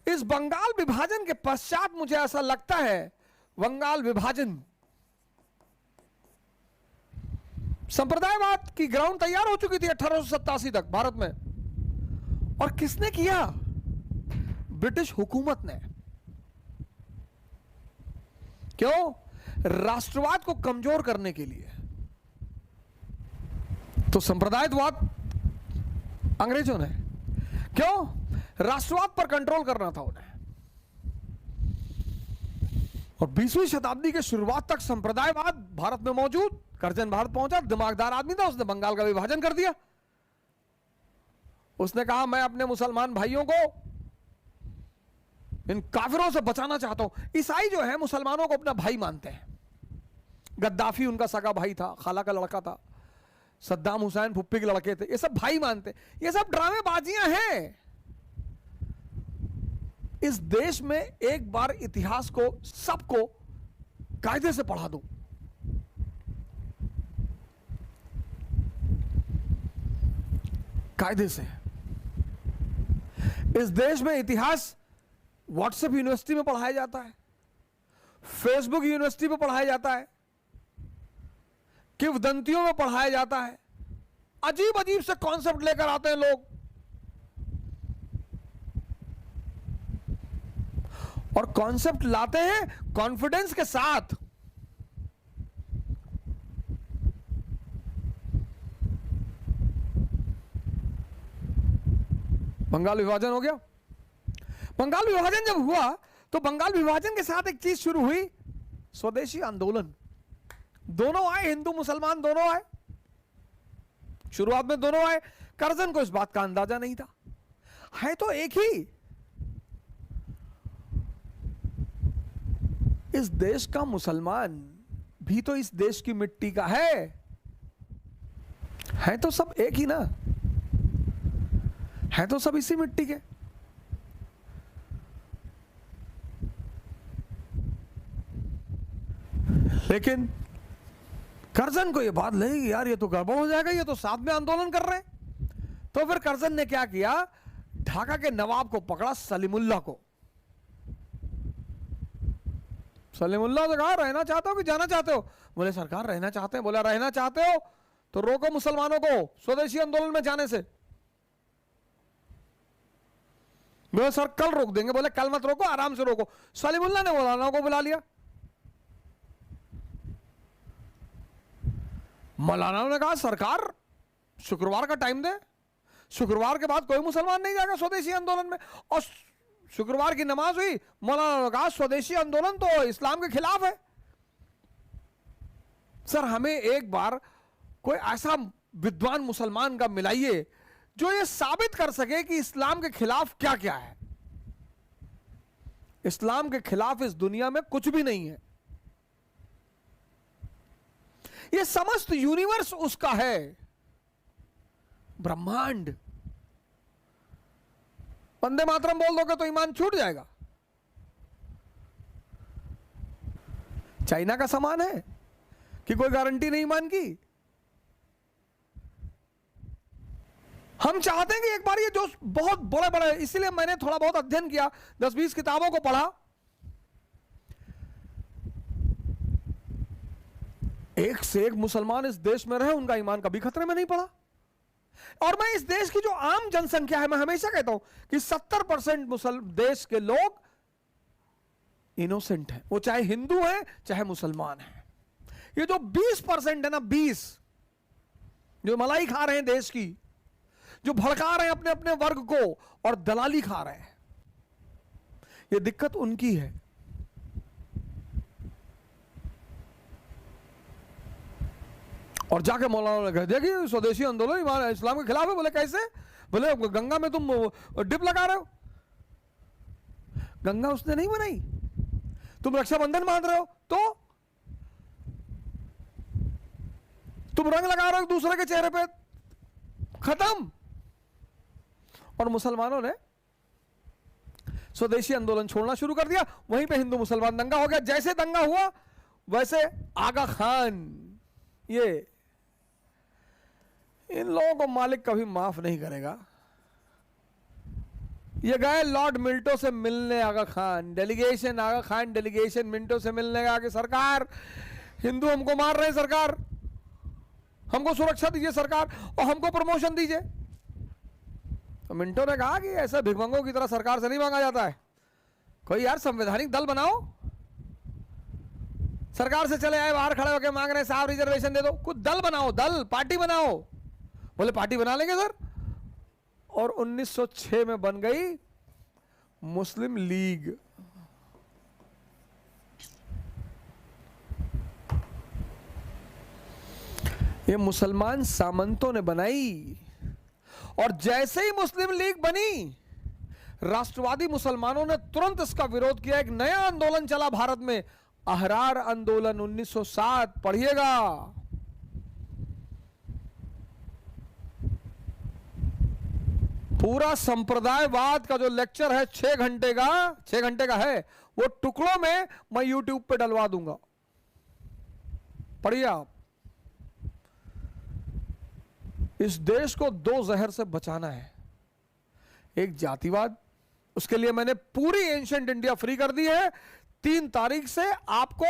इस बंगाल विभाजन के पश्चात मुझे ऐसा लगता है बंगाल विभाजन संप्रदायवाद की ग्राउंड तैयार हो चुकी थी 1887 तक भारत में। और किसने किया? ब्रिटिश हुकूमत ने। क्यों? राष्ट्रवाद को कमजोर करने के लिए। तो संप्रदायवाद अंग्रेजों ने, क्यों? राष्ट्रवाद पर कंट्रोल करना था उन्हें। और 20वीं शताब्दी के शुरुआत तक संप्रदायवाद भारत में मौजूद। कर्जन भारत पहुंचा, दिमागदार आदमी था, उसने बंगाल का विभाजन कर दिया। उसने कहा मैं अपने मुसलमान भाइयों को इन काफिरों से बचाना चाहता हूं। ईसाई जो है मुसलमानों को अपना भाई मानते हैं। गद्दाफी उनका सगा भाई था, खाला का लड़का था। सद्दाम हुसैन फुप्पी के लड़के थे। ये सब भाई मानते। ये सब ड्रामेबाजियां हैं। इस देश में एक बार इतिहास को सबको कायदे से पढ़ा दो। कायदे से। इस देश में इतिहास व्हाट्सएप यूनिवर्सिटी में पढ़ाया जाता है, फेसबुक यूनिवर्सिटी में पढ़ाया जाता है, किंवदंतियों में पढ़ाया जाता है। अजीब अजीब से कॉन्सेप्ट लेकर आते हैं लोग। और कॉन्सेप्ट लाते हैं कॉन्फिडेंस के साथ। बंगाल विभाजन हो गया। बंगाल विभाजन जब हुआ तो बंगाल विभाजन के साथ एक चीज शुरू हुई, स्वदेशी आंदोलन। दोनों आए, हिंदू मुसलमान दोनों आए। शुरुआत में दोनों आए। कर्जन को इस बात का अंदाजा नहीं था। है तो एक ही। इस देश का मुसलमान भी तो इस देश की मिट्टी का है तो सब एक ही ना, है तो सब इसी मिट्टी के। लेकिन कर्जन को यह बात लगी, यार ये तो गड़बड़ हो जाएगा, ये तो साथ में आंदोलन कर रहे हैं। तो फिर कर्जन ने क्या किया? ढाका के नवाब को पकड़ा, सलीमुल्लाह को। सलीमुल्लाह से कहा रहना चाहते हो कि जाना चाहते हो? बोले सरकार रहना चाहते हैं। बोला रहना चाहते हो तो रोको मुसलमानों को स्वदेशी आंदोलन में जाने से। बोले सर कल रोक देंगे। बोले कल मत रोको, आराम से रोको। सलीमुल्लाह ने मौलाना को बुला लिया। मौलाना ने कहा सरकार शुक्रवार का टाइम दे, शुक्रवार के बाद कोई मुसलमान नहीं जाएगा स्वदेशी आंदोलन में। और शुक्रवार की नमाज हुई, मौलाना ने कहा स्वदेशी आंदोलन तो इस्लाम के खिलाफ है। सर हमें एक बार कोई ऐसा विद्वान मुसलमान का मिलाइए जो ये साबित कर सके कि इस्लाम के खिलाफ क्या क्या है। इस्लाम के खिलाफ इस दुनिया में कुछ भी नहीं है। ये समस्त यूनिवर्स उसका है, ब्रह्मांड। वंदे मातरम बोल दोगे तो ईमान छूट जाएगा। चाइना का सामान है कि कोई गारंटी नहीं ईमान की। हम चाहते हैं कि एक बार ये जो बहुत बड़े बड़े, इसीलिए मैंने थोड़ा बहुत अध्ययन किया, 10-20 किताबों को पढ़ा। एक से एक मुसलमान इस देश में रहे, उनका ईमान कभी खतरे में नहीं पड़ा। और मैं इस देश की जो आम जनसंख्या है, मैं हमेशा कहता हूं कि 70% देश के लोग इनोसेंट हैं। वो चाहे हिंदू हैं चाहे मुसलमान हैं। ये जो 20% है ना, 20 जो मलाई खा रहे हैं देश की, जो भड़का रहे हैं अपने अपने वर्ग को और दलाली खा रहे हैं, ये दिक्कत उनकी है। और जाके मौलाना ने कह दिया कि स्वदेशी आंदोलन इस्लाम के खिलाफ है। बोले कैसे? बोले गंगा में तुम डिप लगा रहे हो। गंगा उसने नहीं बनाई, तुम रक्षाबंधन बांध रहे हो तो तुम रंग लगा रहे हो दूसरे के चेहरे पे, खत्म। और मुसलमानों ने स्वदेशी आंदोलन छोड़ना शुरू कर दिया। वहीं पे हिंदू मुसलमान दंगा हो गया। जैसे दंगा हुआ वैसे आगा खान, ये इन लोगों को मालिक कभी माफ नहीं करेगा। ये गए लॉर्ड मिंटो से मिलने, आगा खान डेलीगेशन, आगा खान डेलीगेशन मिंटो से मिलने गया कि सरकार हिंदू हमको मार रहे हैं, सरकार हमको सुरक्षा दीजिए सरकार, और हमको प्रमोशन दीजिए। तो मिंटो ने कहा कि ऐसा भिखमंगों की तरह सरकार से नहीं मांगा जाता है, कोई यार संवैधानिक दल बनाओ। सरकार से चले आए बाहर खड़े होकर मांग रहे हैं साहब रिजर्वेशन दे दो, कुछ दल बनाओ, दल पार्टी बनाओ। बोले पार्टी बना लेंगे सर। और 1906 में बन गई मुस्लिम लीग। ये मुसलमान सामंतों ने बनाई। और जैसे ही मुस्लिम लीग बनी, राष्ट्रवादी मुसलमानों ने तुरंत इसका विरोध किया। एक नया आंदोलन चला भारत में, अहरार आंदोलन 1907, पढ़िएगा। पूरा संप्रदायवाद का जो लेक्चर है 6 घंटे का है, वो टुकड़ों में मैं यूट्यूब पे डलवा दूंगा, पढ़िए आप। इस देश को 2 जहर से बचाना है। एक जातिवाद, उसके लिए मैंने पूरी एंशिएंट इंडिया फ्री कर दी है। 3 तारीख से आपको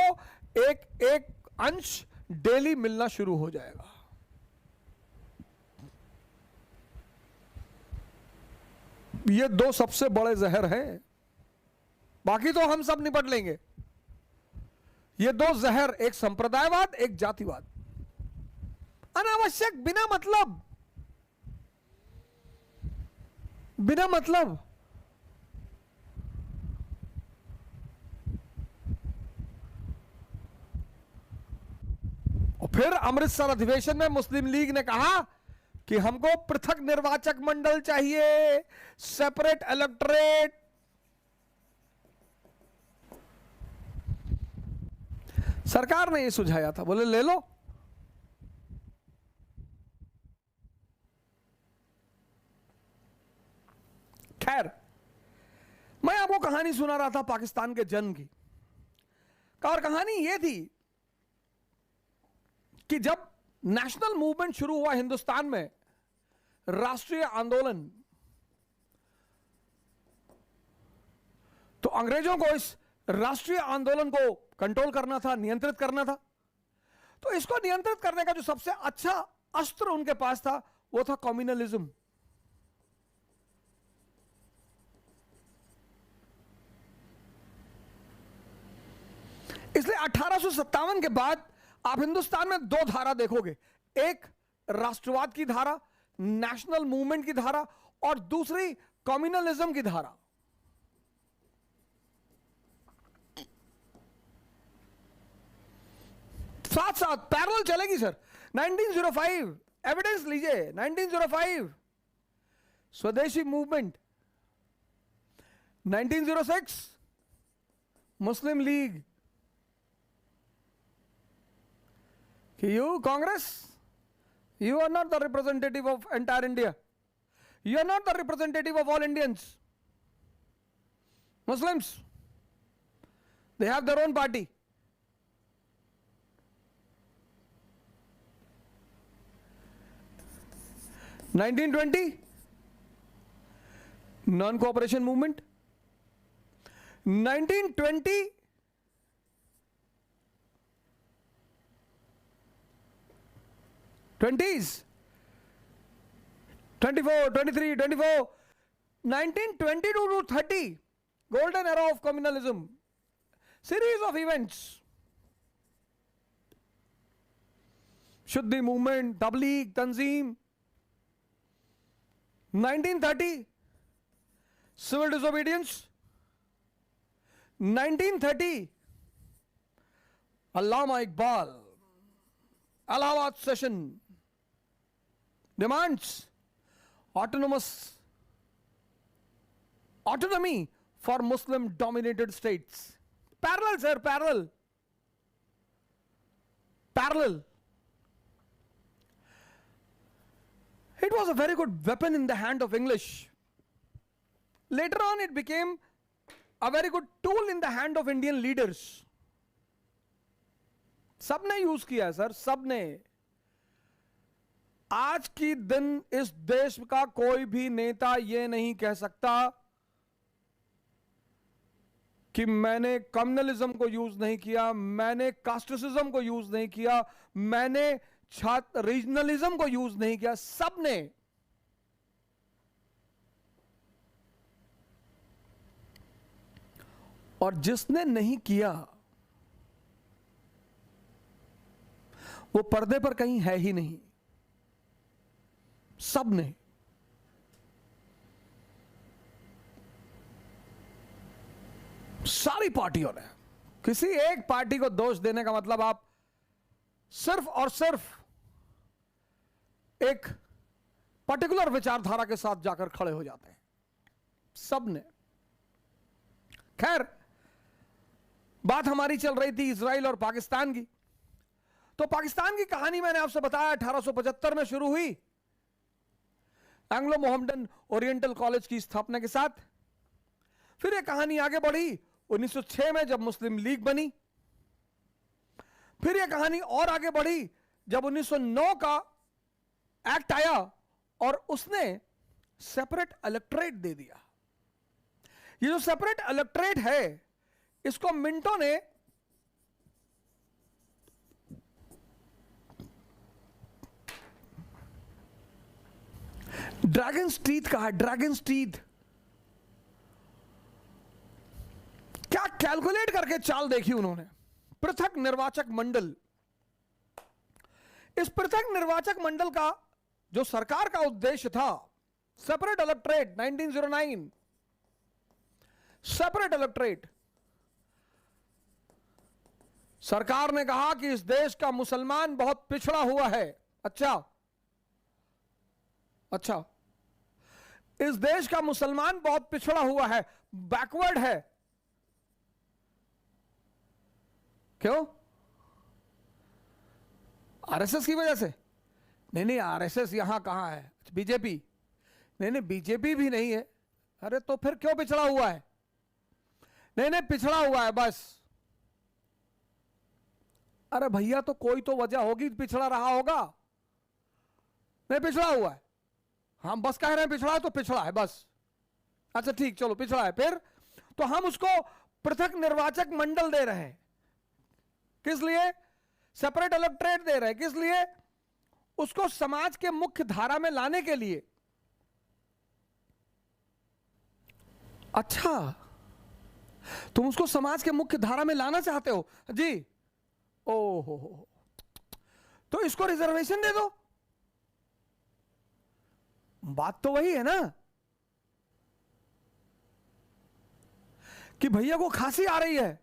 एक अंश डेली मिलना शुरू हो जाएगा। ये 2 सबसे बड़े जहर हैं, बाकी तो हम सब निपट लेंगे। ये 2 जहर, एक संप्रदायवाद, एक जातिवाद, अनावश्यक, बिना मतलब। और फिर अमृतसर अधिवेशन में मुस्लिम लीग ने कहा कि हमको पृथक निर्वाचक मंडल चाहिए, सेपरेट इलेक्टोरेट। सरकार ने यह सुझाया था, बोले ले लो। खैर, मैं आपको कहानी सुना रहा था पाकिस्तान के जन्म की। और कहानी यह थी कि जब नेशनल मूवमेंट शुरू हुआ हिंदुस्तान में, राष्ट्रीय आंदोलन, तो अंग्रेजों को इस राष्ट्रीय आंदोलन को कंट्रोल करना था, नियंत्रित करना था। तो इसको नियंत्रित करने का जो सबसे अच्छा अस्त्र उनके पास था, वो था कम्युनलिज्म। इसलिए 1857 के बाद आप हिंदुस्तान में 2 धारा देखोगे, एक राष्ट्रवाद की धारा, नेशनल मूवमेंट की धारा, और दूसरी कम्युनलिज्म की धारा। साथ साथ पैरेलल चलेगी सर। 1905 एविडेंस लीजिए, 1905 स्वदेशी movement, 1906 Muslim league. You, Congress, you are not the representative of entire India. You are not the representative of all Indians. Muslims, they have their own party. (1920) non-cooperation movement. 1920 20s, 24, 23, 24, 1922 to 30, golden era of communalism, series of events, Shuddhi movement, Tabligh, Tanzeem. 1930, civil disobedience, 1930 Allama Iqbal, Allahabad session demands autonomy for Muslim dominated states. Parallel, sir, parallel. It was a very good weapon in the hand of English. Later on, it became a very good tool in the hand of Indian leaders. सबने use किया है sir, सबने. आज की दिन इस देश का कोई भी नेता यह नहीं कह सकता कि मैंने कम्युनलिज्म को यूज नहीं किया, मैंने कास्टिसिज्म को यूज नहीं किया, मैंने रीजनलिज्म को यूज नहीं किया. सबने. और जिसने नहीं किया वो पर्दे पर कहीं है ही नहीं. सबने. सारी पार्टियों ने. किसी एक पार्टी को दोष देने का मतलब आप सिर्फ और सिर्फ एक पर्टिकुलर विचारधारा के साथ जाकर खड़े हो जाते हैं. सबने. खैर, बात हमारी चल रही थी इजराइल और पाकिस्तान की. तो पाकिस्तान की कहानी मैंने आपसे बताया 1875 में शुरू हुई एंग्लो मोहम्मडन ओरिएंटल कॉलेज की स्थापना के साथ. फिर यह कहानी आगे बढ़ी 1906 में जब मुस्लिम लीग बनी. फिर यह कहानी और आगे बढ़ी जब 1909 का एक्ट आया और उसने सेपरेट इलेक्टोरेट दे दिया. ये जो सेपरेट इलेक्टोरेट है इसको मिंटो ने ड्रैगन्स टीथ कहा. Dragons teeth. क्या कैलकुलेट करके चाल देखी उन्होंने. पृथक निर्वाचक मंडल. इस पृथक निर्वाचक मंडल का जो सरकार का उद्देश्य था, सेपरेट इलेक्टोरेट 1909, सेपरेट इलेक्टोरेट. सरकार ने कहा कि इस देश का मुसलमान बहुत पिछड़ा हुआ है. अच्छा, इस देश का मुसलमान बहुत पिछड़ा हुआ है, बैकवर्ड है. क्यों? आरएसएस की वजह से? नहीं, आरएसएस यहां कहां है? बीजेपी? नहीं, बीजेपी भी नहीं है. अरे तो फिर क्यों पिछड़ा हुआ है? नहीं, पिछड़ा हुआ है बस. अरे भैया, तो कोई तो वजह होगी, पिछड़ा रहा होगा. नहीं, पिछड़ा हुआ है. हम बस कह रहे हैं पिछड़ा है तो पिछड़ा है बस. अच्छा ठीक, चलो पिछड़ा है. फिर तो हम उसको पृथक निर्वाचक मंडल दे रहे हैं. किस लिए? सेपरेट इलेक्टोरेट दे रहे हैं. किस लिए? उसको समाज के मुख्य धारा में लाने के लिए. अच्छा, तुम उसको समाज के मुख्य धारा में लाना चाहते हो जी? ओहो, तो इसको रिजर्वेशन दे दो. बात तो वही है ना कि भैया को खांसी आ रही है,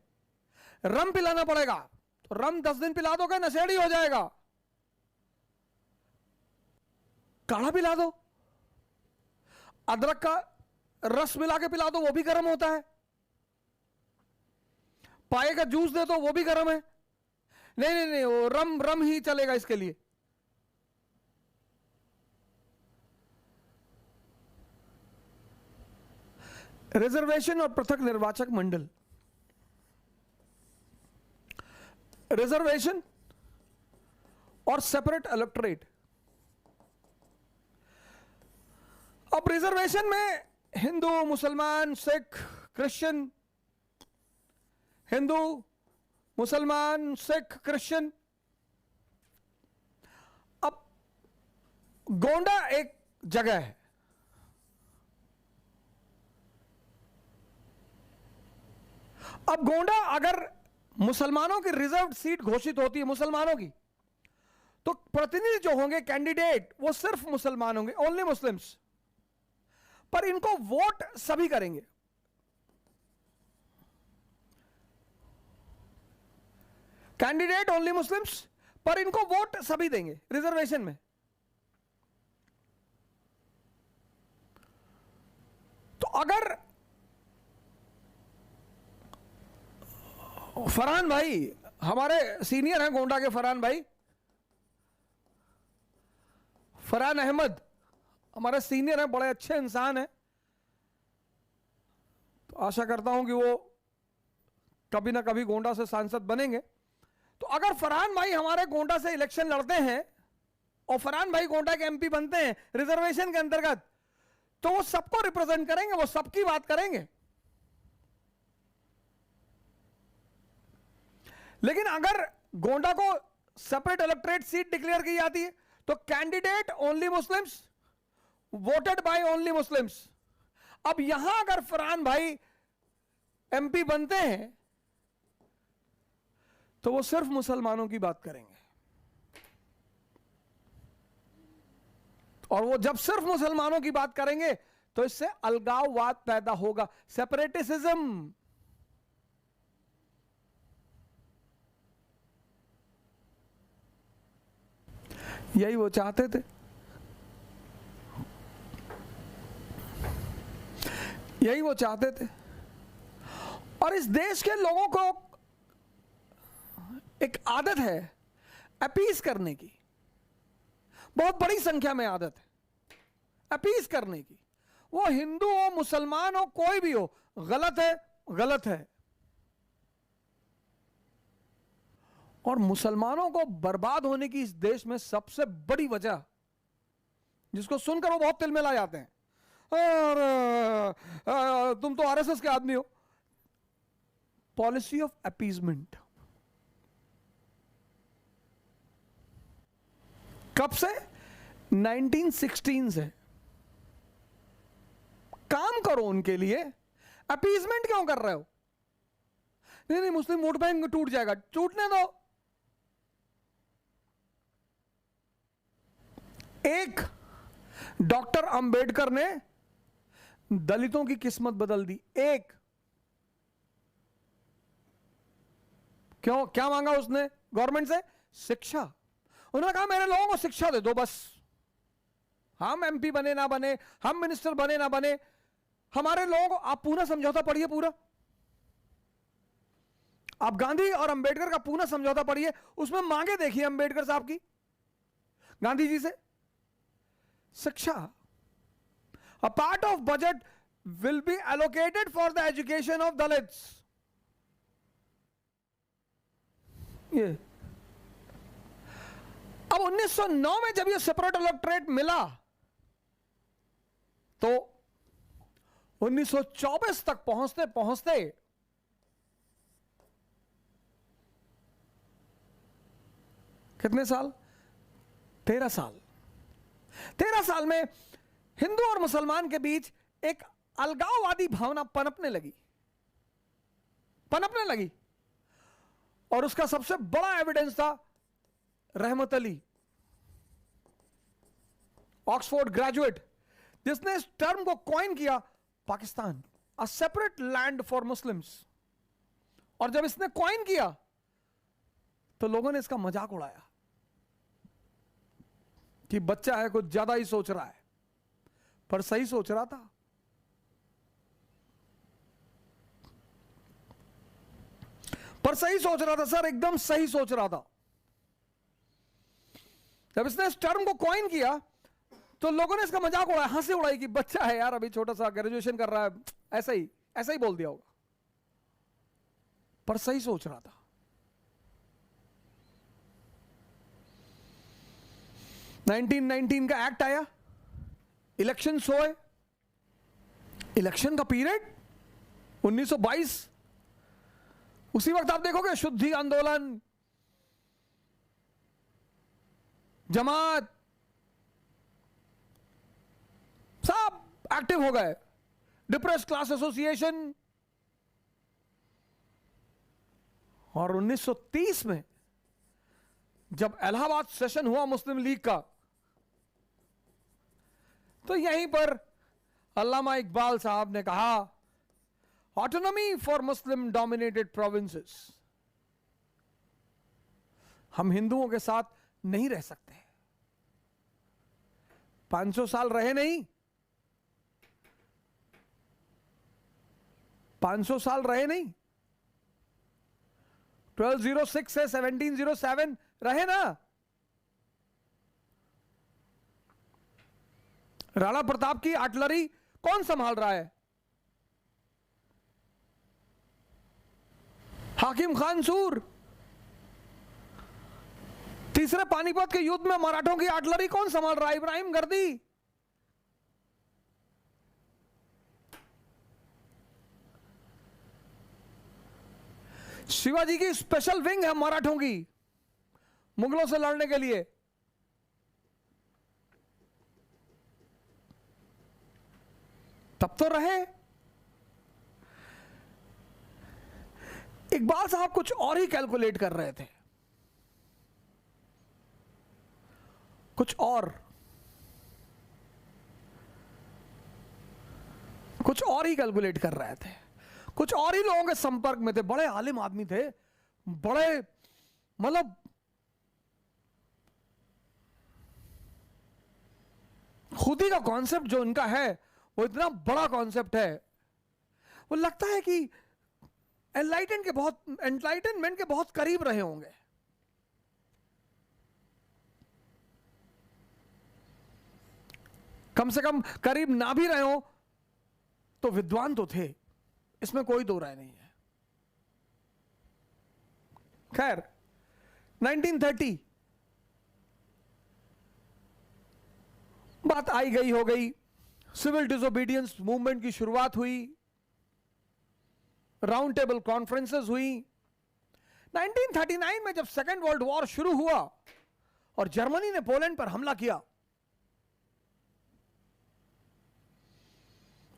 रम पिलाना पड़ेगा. तो रम 10 दिन पिला दोगे, नशेड़ी हो जाएगा. काढ़ा पिला दो, अदरक का रस मिला के पिला दो, वो भी गर्म होता है. पाए का जूस दे दो, वो भी गर्म है. नहीं, वो रम ही चलेगा इसके लिए. रिजर्वेशन और पृथक निर्वाचक मंडल. रिजर्वेशन और सेपरेट इलेक्टोरेट. अब रिजर्वेशन में हिंदू, मुसलमान, सिख, क्रिश्चियन, हिंदू, मुसलमान, सिख, क्रिश्चियन. अब गोंडा एक जगह है. अब गोंडा अगर मुसलमानों की रिजर्व सीट घोषित होती है, मुसलमानों की, तो प्रतिनिधि जो होंगे, कैंडिडेट, वो सिर्फ मुसलमान होंगे, ओनली मुस्लिम्स. पर इनको वोट सभी करेंगे. कैंडिडेट ओनली मुस्लिम्स, पर इनको वोट सभी देंगे रिजर्वेशन में। तो अगर फरहान भाई, हमारे सीनियर हैं गोंडा के फरहान भाई, फरहान अहमद हमारे सीनियर हैं, बड़े अच्छे इंसान हैं, तो आशा करता हूं कि वो कभी ना कभी गोंडा से सांसद बनेंगे। तो अगर फरहान भाई हमारे गोंडा से इलेक्शन लड़ते हैं और फरहान भाई गोंडा के एमपी बनते हैं रिजर्वेशन के अंतर्गत, तो वो सबको रिप्रेजेंट करेंगे, वो सबकी बात करेंगे। लेकिन अगर गोंडा को सेपरेट इलेक्टोरेट सीट डिक्लेयर की जाती है तो candidate only Muslims, voted by only Muslims. अब यहां अगर फरहान भाई एमपी बनते हैं तो वो सिर्फ मुसलमानों की बात करेंगे, और वो जब सिर्फ मुसलमानों की बात करेंगे तो इससे अलगाववाद पैदा होगा, सेपरेटिज्म। यही वो चाहते थे, यही वो चाहते थे। और इस देश के लोगों को एक आदत है अपीज करने की, बहुत बड़ी संख्या में आदत है अपीज करने की। वो हिंदू हो, मुसलमान हो, कोई भी हो, गलत है, गलत है। और मुसलमानों को बर्बाद होने की इस देश में सबसे बड़ी वजह, जिसको सुनकर वो बहुत तिलमिला जाते हैं, और तुम तो आरएसएस के आदमी हो, पॉलिसी ऑफ अपीजमेंट। कब से? 1916 से। काम करो उनके लिए, अपीजमेंट क्यों कर रहे हो? नहीं नहीं, मुस्लिम वोट बैंक टूट जाएगा, टूटने दो। एक डॉक्टर अंबेडकर ने दलितों की किस्मत बदल दी, एक। क्यों? क्या मांगा उसने गवर्नमेंट से? शिक्षा। उन्होंने कहा मेरे लोगों को शिक्षा दे दो बस, हम एमपी बने ना बने, हम मिनिस्टर बने ना बने, हमारे लोगों को। आप पूरा समझौता पढ़िए, पूरा आप गांधी और अंबेडकर का पूरा समझौता पढ़िए, उसमें मांगे देखिए अंबेडकर साहब की गांधी जी से, शिक्षा। A part of budget will be allocated for the education of Dalits. ये अब 1909 में जब ये सेपरेट इलेक्टोरेट मिला तो 1924 तक पहुंचते पहुंचते कितने साल? 13 साल। 13 साल में हिंदू और मुसलमान के बीच एक अलगाववादी भावना पनपने लगी। और उसका सबसे बड़ा एविडेंस था रहमत अली, ऑक्सफोर्ड ग्रेजुएट, जिसने इस टर्म को कॉइन किया, Pakistan a separate land for Muslims. और जब इसने कॉइन किया तो लोगों ने इसका मजाक उड़ाया कि बच्चा है, कुछ ज्यादा ही सोच रहा है, पर सही सोच रहा था। सर, एकदम सही सोच रहा था। जब इसने इस टर्म को कॉइन किया तो लोगों ने इसका मजाक उड़ाया, हंसी उड़ाई कि बच्चा है यार, अभी छोटा सा ग्रेजुएशन कर रहा है, ऐसा ही बोल दिया होगा, पर सही सोच रहा था। नाइनटीन 19 का एक्ट आया, इलेक्शन होए, इलेक्शन का पीरियड 1922। उसी वक्त आप देखोगे शुद्धि आंदोलन, जमात, सब एक्टिव हो गए, डिप्रेस्ड क्लास एसोसिएशन। और 1930 में जब इलाहाबाद सेशन हुआ मुस्लिम लीग का, तो यहीं पर अल्लामा इकबाल साहब ने कहा, autonomy for Muslim dominated provinces. हम हिंदुओं के साथ नहीं रह सकते। 500 साल रहे नहीं, 500 साल रहे नहीं, 1206 से 1707 रहे ना। राणा प्रताप की आर्टिलरी कौन संभाल रहा है? हाकिम खान सूर। तीसरे पानीपत के युद्ध में मराठों की आर्टिलरी कौन संभाल रहा है? इब्राहिम गर्दी। शिवाजी की स्पेशल विंग है मराठों की, मुगलों से लड़ने के लिए। तब तो रहे। इकबाल साहब कुछ और ही कैलकुलेट कर रहे थे, कुछ और ही कैलकुलेट कर रहे थे, कुछ और ही लोगों के संपर्क में थे। बड़े आलिम आदमी थे, बड़े मतलब खुदी का कॉन्सेप्ट जो उनका है वो इतना बड़ा कॉन्सेप्ट है। वो लगता है कि एनलाइटनमेंट के बहुत करीब रहे होंगे। कम से कम करीब ना भी रहे हो तो विद्वान तो थे, इसमें कोई दो राय नहीं है। खैर 1930 बात आई गई हो गई, सिविल डिसोबीडियंस मूवमेंट की शुरुआत हुई, राउंड टेबल कॉन्फ्रेंसेस हुई। 1939 में जब सेकेंड वर्ल्ड वॉर शुरू हुआ और जर्मनी ने पोलैंड पर हमला किया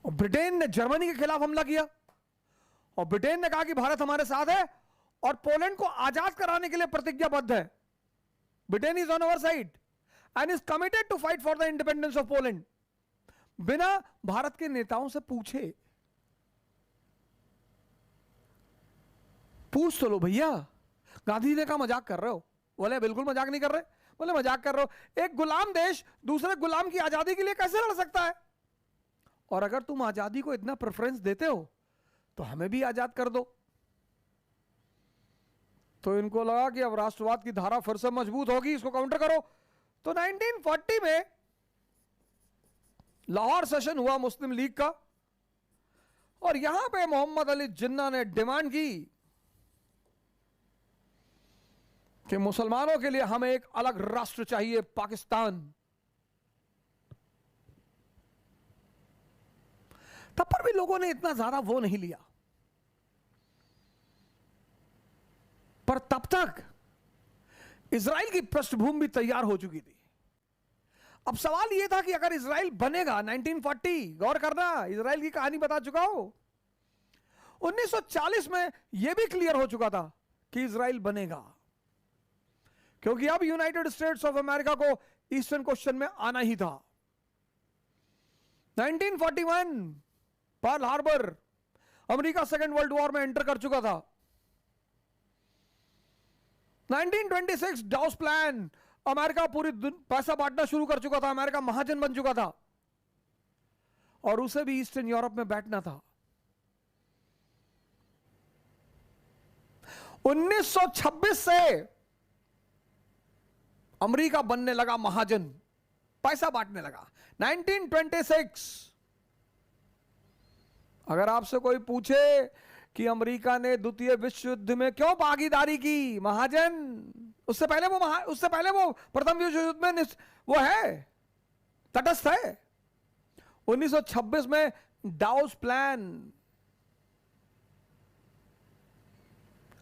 और ब्रिटेन ने जर्मनी के खिलाफ हमला किया और ब्रिटेन ने कहा कि भारत हमारे साथ है और पोलैंड को आजाद कराने के लिए प्रतिज्ञाबद्ध है। Britain is on our side and is committed to fight for the independence of Poland. बिना भारत के नेताओं से पूछ तो लो भैया, गांधी जी ने कहा मजाक कर रहे हो? बोले बिल्कुल मजाक नहीं कर रहे। बोले मजाक कर रहे हो? एक गुलाम देश दूसरे गुलाम की आजादी के लिए कैसे लड़ सकता है? और अगर तुम आजादी को इतना प्रेफरेंस देते हो तो हमें भी आजाद कर दो। तो इनको लगा कि अब राष्ट्रवाद की धारा फिर से मजबूत होगी, इसको काउंटर करो। तो 1940 में लाहौर सेशन हुआ मुस्लिम लीग का और यहां पे मोहम्मद अली जिन्ना ने डिमांड की कि मुसलमानों के लिए हमें एक अलग राष्ट्र चाहिए, पाकिस्तान। तब पर भी लोगों ने इतना ज्यादा वो नहीं लिया, पर तब तक इजराइल की पृष्ठभूमि भी तैयार हो चुकी थी। अब सवाल यह था कि अगर इजराइल बनेगा, 1940 गौर करना, इजराइल की कहानी बता चुका हूं। 1940 में यह भी क्लियर हो चुका था कि इजराइल बनेगा, क्योंकि अब यूनाइटेड स्टेट्स ऑफ अमेरिका को ईस्टर्न क्वेश्चन में आना ही था। 1941 Pearl Harbor, America second world war में एंटर कर चुका था। 1926 डाउस प्लान, अमेरिका पूरी पैसा बांटना शुरू कर चुका था, अमेरिका महाजन बन चुका था और उसे भी ईस्टर्न यूरोप में बैठना था। 1926 से अमेरिका बनने लगा महाजन, पैसा बांटने लगा। 1926 अगर आपसे कोई पूछे कि अमेरिका ने द्वितीय विश्व युद्ध में क्यों भागीदारी की, महाजन, उससे पहले वो प्रथम विश्व युद्ध में वो है, तटस्थ है। 1926 में डाउस प्लान,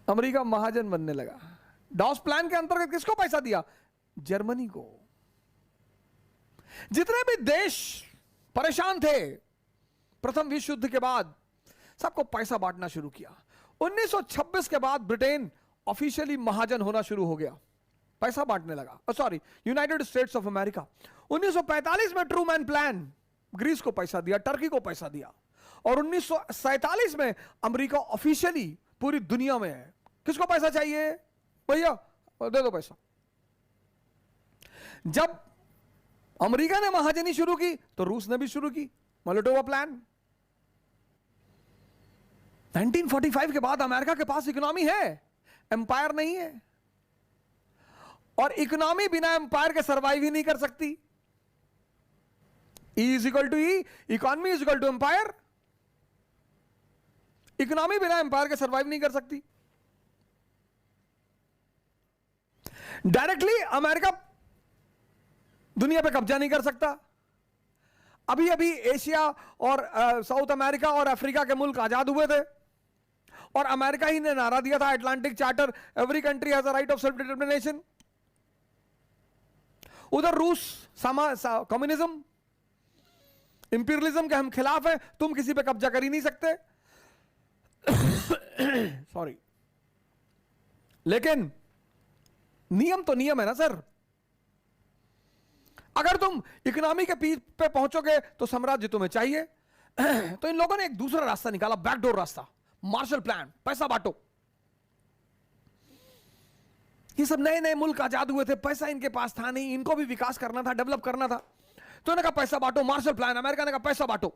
अमेरिका महाजन बनने लगा। डाउस प्लान के अंतर्गत किसको पैसा दिया? जर्मनी को। जितने भी देश परेशान थे प्रथम विश्व युद्ध के बाद, सबको पैसा बांटना शुरू किया। 1926 के बाद ब्रिटेन ऑफिशियली महाजन होना शुरू हो गया, पैसा बांटने लगा। Sorry, United states of America. 1945 में ट्रूमैन प्लान, ग्रीस को पैसा दिया, टर्की को पैसा दिया और 1947 में अमेरिका ऑफिशियली पूरी दुनिया में है। किसको पैसा चाहिए भैया? दे दो पैसा। जब अमेरिका ने महाजनी शुरू की तो रूस ने भी शुरू की, मोलोटोवा प्लान। 1945 के बाद अमेरिका के पास इकोनॉमी है, एम्पायर नहीं है, और इकोनॉमी बिना एम्पायर के सर्वाइव ही नहीं कर सकती। E is equal to E, economy is equal to empire. Economy बिना एम्पायर के सर्वाइव नहीं कर सकती। डायरेक्टली अमेरिका दुनिया पे कब्जा नहीं कर सकता। अभी अभी एशिया और साउथ अमेरिका और अफ्रीका के मुल्क आजाद हुए थे, और अमेरिका ही ने नारा दिया था, Atlantic charter, every country has a right of self determination. उधर रूस कम्युनिज्म, इंपीरियलिज्म के हम खिलाफ हैं, तुम किसी पे कब्जा कर ही नहीं सकते। सॉरी, लेकिन नियम तो नियम है ना सर। अगर तुम इकोनॉमी के पीठ पे पहुंचोगे तो साम्राज्य तुम्हें चाहिए। तो इन लोगों ने एक दूसरा रास्ता निकाला, बैकडोर रास्ता, मार्शल प्लान, पैसा बांटो। ये सब नए नए मुल्क आजाद हुए थे, पैसा इनके पास था नहीं, इनको भी विकास करना था, डेवलप करना था, तो इन्होंने कहा पैसा बांटो, मार्शल प्लान। अमेरिका ने कहा पैसा बांटो।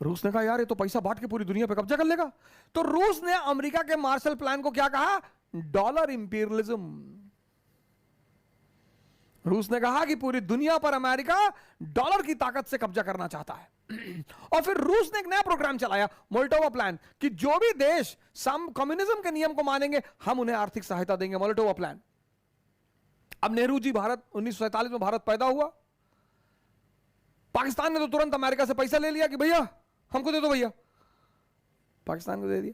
रूस ने कहा यार ये तो पैसा बांट के पूरी दुनिया पे कब्जा कर लेगा। तो रूस ने अमेरिका के मार्शल प्लान को क्या कहा? Dollar imperialism. रूस ने कहा कि पूरी दुनिया पर अमेरिका डॉलर की ताकत से कब्जा करना चाहता है। और फिर रूस ने एक नया प्रोग्राम चलाया, मोल्टोवा प्लान, कि जो भी देश कम्युनिज्म के नियम को मानेंगे हम उन्हें आर्थिक सहायता देंगे। मोल्टोवा प्लान। अब नेहरू जी, भारत 1947 में भारत पैदा हुआ, पाकिस्तान ने तो तुरंत अमेरिका से पैसा ले लिया कि भैया हमको दे दो भैया, पाकिस्तान को दे दिया।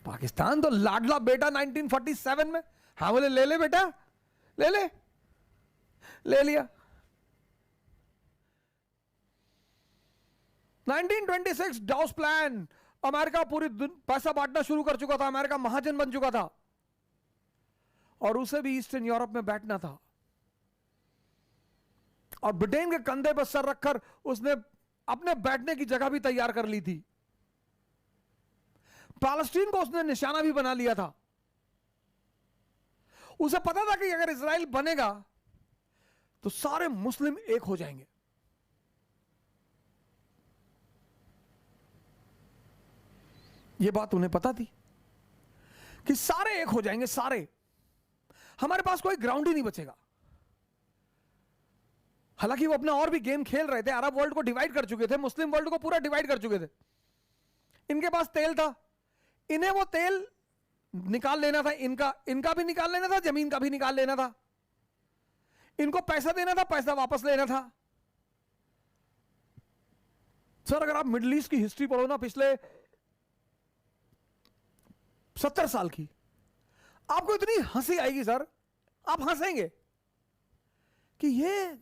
पाकिस्तान तो लाडला बेटा 1947 में, हाँ बोले ले ले बेटा, ले ले, ले लिया। 1926 डाउस प्लान, अमेरिका पूरी पैसा बांटना शुरू कर चुका था, अमेरिका महाजन बन चुका था, और उसे भी ईस्टर्न यूरोप में बैठना था, और ब्रिटेन के कंधे पर सर रखकर उसने अपने बैठने की जगह भी तैयार कर ली थी। पैलेस्टीन को उसने निशाना भी बना लिया था। उसे पता था कि अगर इजराइल बनेगा तो सारे मुस्लिम एक हो जाएंगे। यह बात उन्हें पता थी कि सारे एक हो जाएंगे, सारे, हमारे पास कोई ग्राउंड ही नहीं बचेगा। हालांकि वो अपना और भी गेम खेल रहे थे, अरब वर्ल्ड को डिवाइड कर चुके थे, मुस्लिम वर्ल्ड को पूरा डिवाइड कर चुके थे। इनके पास तेल था, इन्हें वो तेल निकाल लेना था, इनका भी निकाल लेना था, जमीन का भी निकाल लेना था, इनको पैसा देना था, पैसा वापस लेना था। सर अगर आप मिडिल ईस्ट की हिस्ट्री पढ़ो ना, पिछले 70 साल की, आपको इतनी हंसी आएगी सर, आप हंसेंगे कि ये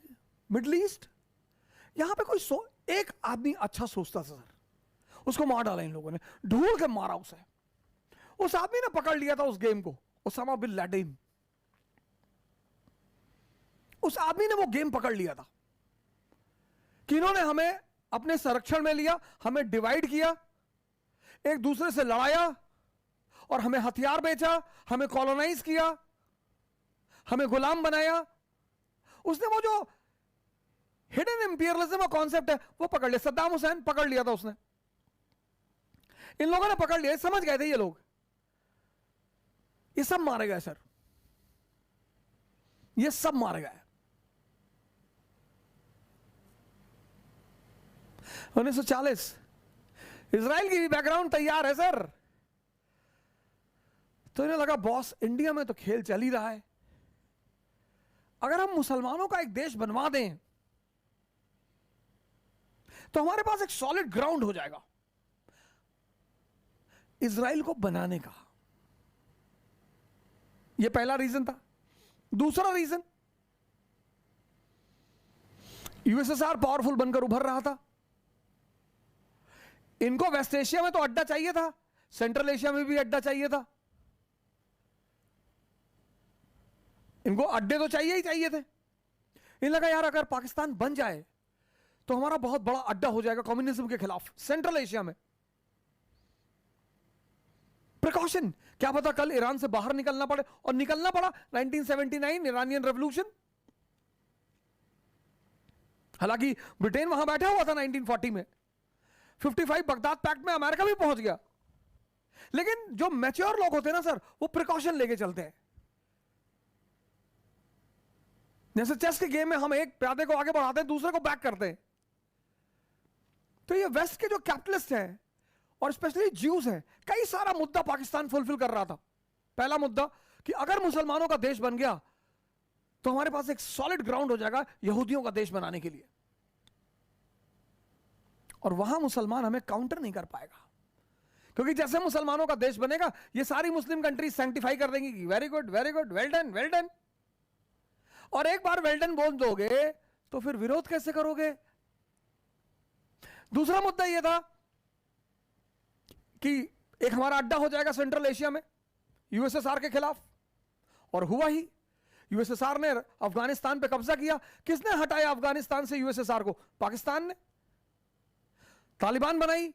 मिडिल ईस्ट, यहां पे कोई एक आदमी अच्छा सोचता था सर, उसको मार डाला इन लोगों ने, ढूंढ के मारा उसे। उस आदमी ने पकड़ लिया था उस गेम को, ओसामा बिन लादेन। उस आदमी ने वो गेम पकड़ लिया था कि इन्होंने हमें अपने संरक्षण में लिया, हमें डिवाइड किया, एक दूसरे से लड़ाया, और हमें हथियार बेचा, हमें कॉलोनाइज किया, हमें गुलाम बनाया। उसने वो जो हिडन इंपीरियलिज्म का कॉन्सेप्ट है वो पकड़ लिया। सद्दाम हुसैन पकड़ लिया था उसने, इन लोगों ने पकड़ लिया, समझ गए थे ये लोग, ये सब मारे गए सर, ये सब मारे गए। 1940 इजराइल की भी बैकग्राउंड तैयार है सर। तो इन्हें लगा बॉस इंडिया में तो खेल चल ही रहा है, अगर हम मुसलमानों का एक देश बनवा दें तो हमारे पास एक सॉलिड ग्राउंड हो जाएगा इजराइल को बनाने का। यह पहला रीजन था। दूसरा रीजन, यूएसएसआर पावरफुल बनकर उभर रहा था, इनको वेस्ट एशिया में तो अड्डा चाहिए था, सेंट्रल एशिया में भी अड्डा चाहिए था, इनको अड्डे तो चाहिए ही चाहिए थे। इन्हें लगा यार अगर पाकिस्तान बन जाए तो हमारा बहुत बड़ा अड्डा हो जाएगा कम्युनिज्म के खिलाफ सेंट्रल एशिया में। प्रिकॉशन, क्या पता कल ईरान से बाहर निकलना पड़े, और निकलना पड़ा 1979 ईरानियन रेवोल्यूशन। हालांकि ब्रिटेन वहां बैठा हुआ था 1940 में, 55 बगदाद पैक्ट में अमेरिका भी पहुंच गया। लेकिन जो मैच्योर लोग होते हैं ना सर, वो प्रिकॉशन लेके चलते हैं। जैसे चेस के गेम में हम एक प्यादे को आगे बढ़ाते हैं, दूसरे को बैक करते हैं। तो ये वेस्ट के जो कैपिटलिस्ट हैं और स्पेशली ज्यूज हैं, कई सारा मुद्दा पाकिस्तान फुलफिल कर रहा था। पहला मुद्दा कि अगर मुसलमानों का देश बन गया तो हमारे पास एक सॉलिड ग्राउंड हो जाएगा यहूदियों का देश बनाने के लिए, और वहां मुसलमान हमें काउंटर नहीं कर पाएगा, क्योंकि जैसे मुसलमानों का देश बनेगा ये सारी मुस्लिम कंट्रीज सैंक्टिफाई कर देंगी कि very good, well done, well done. और एक बार वेल डन बोल दोगे तो फिर विरोध कैसे करोगे? दूसरा मुद्दा यह था कि एक हमारा अड्डा हो जाएगा सेंट्रल एशिया में यूएसएसआर के खिलाफ, और हुआ ही। यूएसएसआर ने अफगानिस्तान पे कब्जा किया। किसने हटाया अफगानिस्तान से यूएसएसआर को? पाकिस्तान ने। तालिबान बनाई।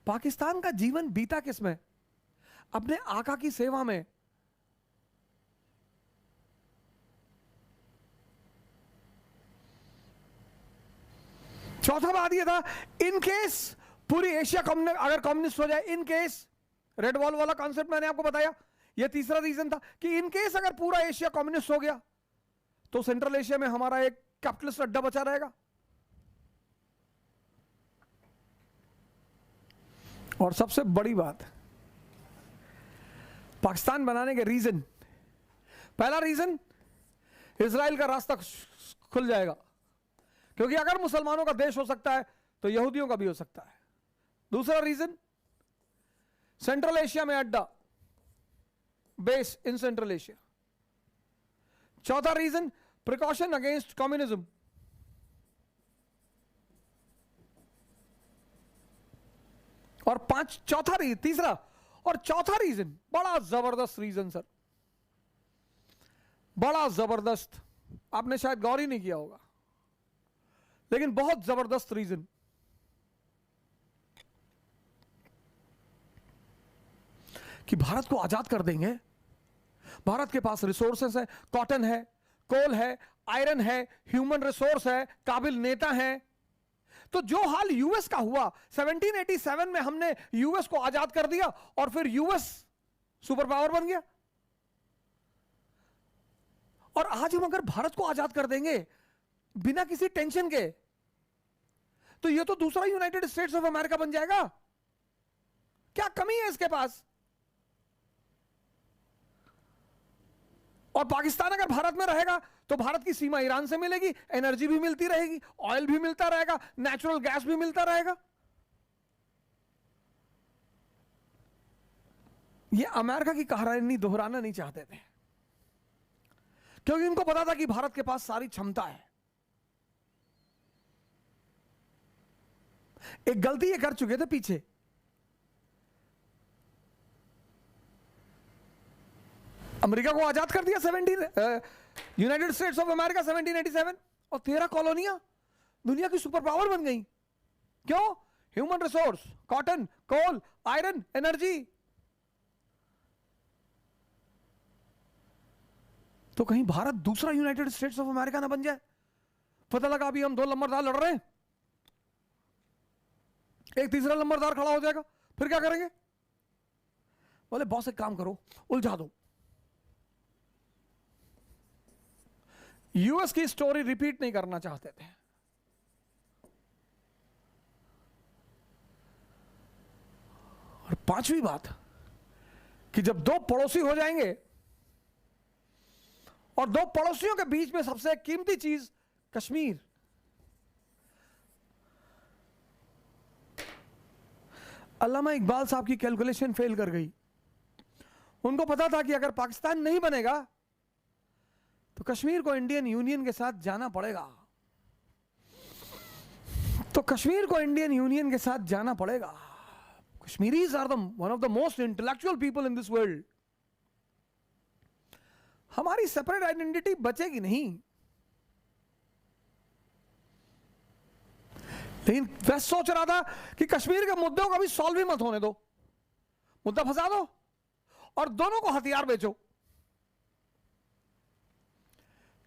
पाकिस्तान का जीवन बीता किसमें? अपने आका की सेवा में। चौथा बात यह था, इन केस पूरी एशिया अगर कम्युनिस्ट हो जाए, इन केस, रेड वॉल वाला कॉन्सेप्ट मैंने आपको बताया। यह तीसरा रीजन था कि इन केस अगर पूरा एशिया कम्युनिस्ट हो गया तो सेंट्रल एशिया में हमारा एक कैपिटलिस्ट अड्डा बचा रहेगा। और सबसे बड़ी बात, पाकिस्तान बनाने के रीजन, पहला रीजन, इजराइल का रास्ता खुल जाएगा, क्योंकि अगर मुसलमानों का देश हो सकता है तो यहूदियों का भी हो सकता है। दूसरा रीजन, सेंट्रल एशिया में अड्डा, बेस इन सेंट्रल एशिया। चौथा रीजन, प्रिकॉशन अगेंस्ट कम्युनिज्म। और तीसरा और चौथा रीजन, बड़ा जबरदस्त रीजन सर, बड़ा जबरदस्त, आपने शायद गौर ही नहीं किया होगा, लेकिन बहुत जबरदस्त रीजन, कि भारत को आजाद कर देंगे। भारत के पास रिसोर्सेस है, कॉटन है, कोल है, आयरन है, ह्यूमन रिसोर्स है, काबिल नेता है। तो जो हाल यूएस का हुआ 1787 में, हमने यूएस को आजाद कर दिया और फिर यूएस सुपर पावर बन गया। और आज हम अगर भारत को आजाद कर देंगे बिना किसी टेंशन के, तो ये तो दूसरा यूनाइटेड स्टेट्स ऑफ अमेरिका बन जाएगा। क्या कमी है इसके पास? और पाकिस्तान अगर भारत में रहेगा तो भारत की सीमा ईरान से मिलेगी, एनर्जी भी मिलती रहेगी, ऑयल भी मिलता रहेगा, नेचुरल गैस भी मिलता रहेगा। ये अमेरिका की कहानी दोहराना नहीं चाहते थे, क्योंकि उनको पता था कि भारत के पास सारी क्षमता है। एक गलती ये कर चुके थे पीछे, अमेरिका को आजाद कर दिया यूनाइटेड स्टेट्स ऑफ अमेरिका 1787, और 13 कॉलोनियां दुनिया की सुपर पावर बन गई। क्यों? ह्यूमन रिसोर्स, कॉटन, कोल, आयरन, एनर्जी। तो कहीं भारत दूसरा यूनाइटेड स्टेट्स ऑफ अमेरिका ना बन जाए। पता लगा अभी हम दो नंबरदार लड़ रहे हैं, एक तीसरा नंबरदार खड़ा हो जाएगा, फिर क्या करेंगे? बोले बॉस एक काम करो, उलझा दो। यूएस की स्टोरी रिपीट नहीं करना चाहते थे। और पांचवी बात, कि जब दो पड़ोसी हो जाएंगे और दो पड़ोसियों के बीच में सबसे कीमती चीज कश्मीर, अल्लामा इकबाल साहब की कैलकुलेशन फेल कर गई। उनको पता था कि अगर पाकिस्तान नहीं बनेगा तो कश्मीर को इंडियन यूनियन के साथ जाना पड़ेगा, तो कश्मीर को इंडियन यूनियन के साथ जाना पड़ेगा। Kashmiris are one of the most intellectual people in this world. हमारी सेपरेट आइडेंटिटी बचेगी नहीं। लेकिन वेस्ट सोच रहा था कि कश्मीर के मुद्दों को अभी सॉल्व ही मत होने दो, मुद्दा फंसा दो और दोनों को हथियार बेचो।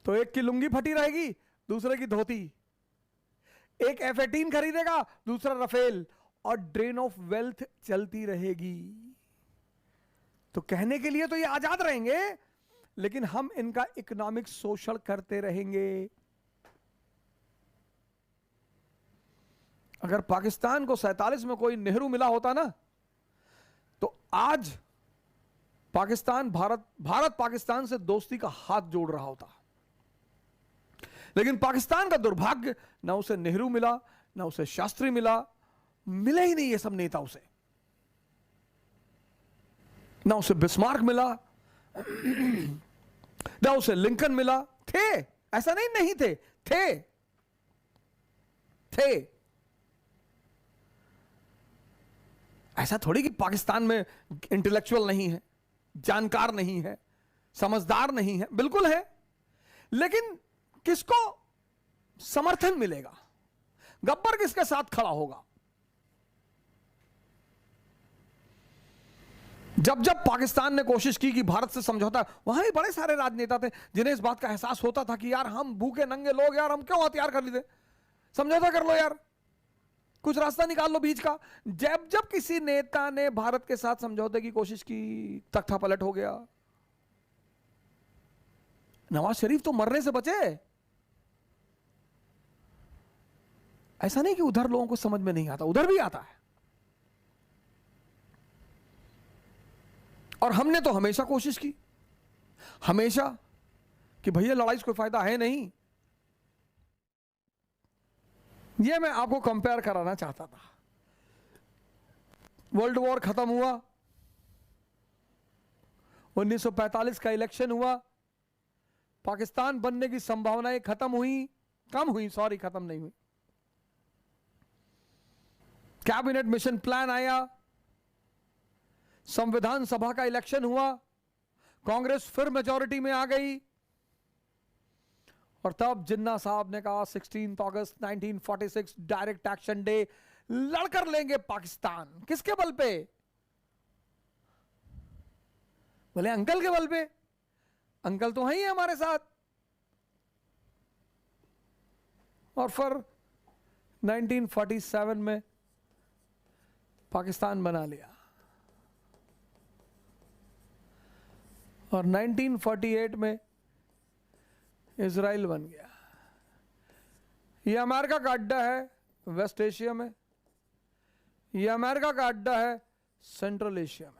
तो एक की लुंगी फटी रहेगी, दूसरे की धोती। एक F-18 खरीदेगा, दूसरा रफेल, और ड्रेन ऑफ वेल्थ चलती रहेगी। तो कहने के लिए तो ये आजाद रहेंगे, लेकिन हम इनका इकोनॉमिक शोषण करते रहेंगे। अगर पाकिस्तान को 47 में कोई नेहरू मिला होता ना, तो आज पाकिस्तान भारत पाकिस्तान से दोस्ती का हाथ जोड़ रहा होता। लेकिन पाकिस्तान का दुर्भाग्य, ना उसे नेहरू मिला, ना उसे शास्त्री मिला, मिले ही नहीं ये सब नेता उसे, ना उसे बिस्मार्क मिला, ना उसे लिंकन मिला। थे, ऐसा नहीं थे, थे। ऐसा थोड़ी कि पाकिस्तान में इंटेलेक्चुअल नहीं है, जानकार नहीं है, समझदार नहीं है, बिल्कुल है। लेकिन किसको समर्थन मिलेगा? गब्बर किसके साथ खड़ा होगा? जब जब पाकिस्तान ने कोशिश की कि भारत से समझौता, वहां भी बड़े सारे राजनेता थे जिन्हें इस बात का एहसास होता था कि यार हम भूखे नंगे लोग, यार हम क्यों हथियार खरीदे, समझौता कर लो यार, कुछ रास्ता निकाल लो बीच का। जब जब किसी नेता ने भारत के साथ समझौते की कोशिश की, तख्ता पलट हो गया। नवाज शरीफ तो मरने से बचे। ऐसा नहीं कि उधर लोगों को समझ में नहीं आता, उधर भी आता है। और हमने तो हमेशा कोशिश की, हमेशा, कि भैया लड़ाई से कोई फायदा है नहीं। यह मैं आपको कंपेयर कराना चाहता था। वर्ल्ड वॉर खत्म हुआ, 1945 का इलेक्शन हुआ, पाकिस्तान बनने की संभावनाएं खत्म हुई, खत्म नहीं हुई। कैबिनेट मिशन प्लान आया, संविधान सभा का इलेक्शन हुआ, कांग्रेस फिर मेजॉरिटी में आ गई, और तब जिन्ना साहब ने कहा 16 अगस्त 1946 डायरेक्ट एक्शन डे, लड़कर लेंगे पाकिस्तान। किसके बल पे? बोले अंकल के बल पे। अंकल तो हैं ही हमारे साथ। और फिर 1947 में पाकिस्तान बना लिया, और 1948 में इजराइल बन गया। ये अमेरिका का अड्डा है वेस्ट एशिया में, ये अमेरिका का अड्डा है सेंट्रल एशिया में।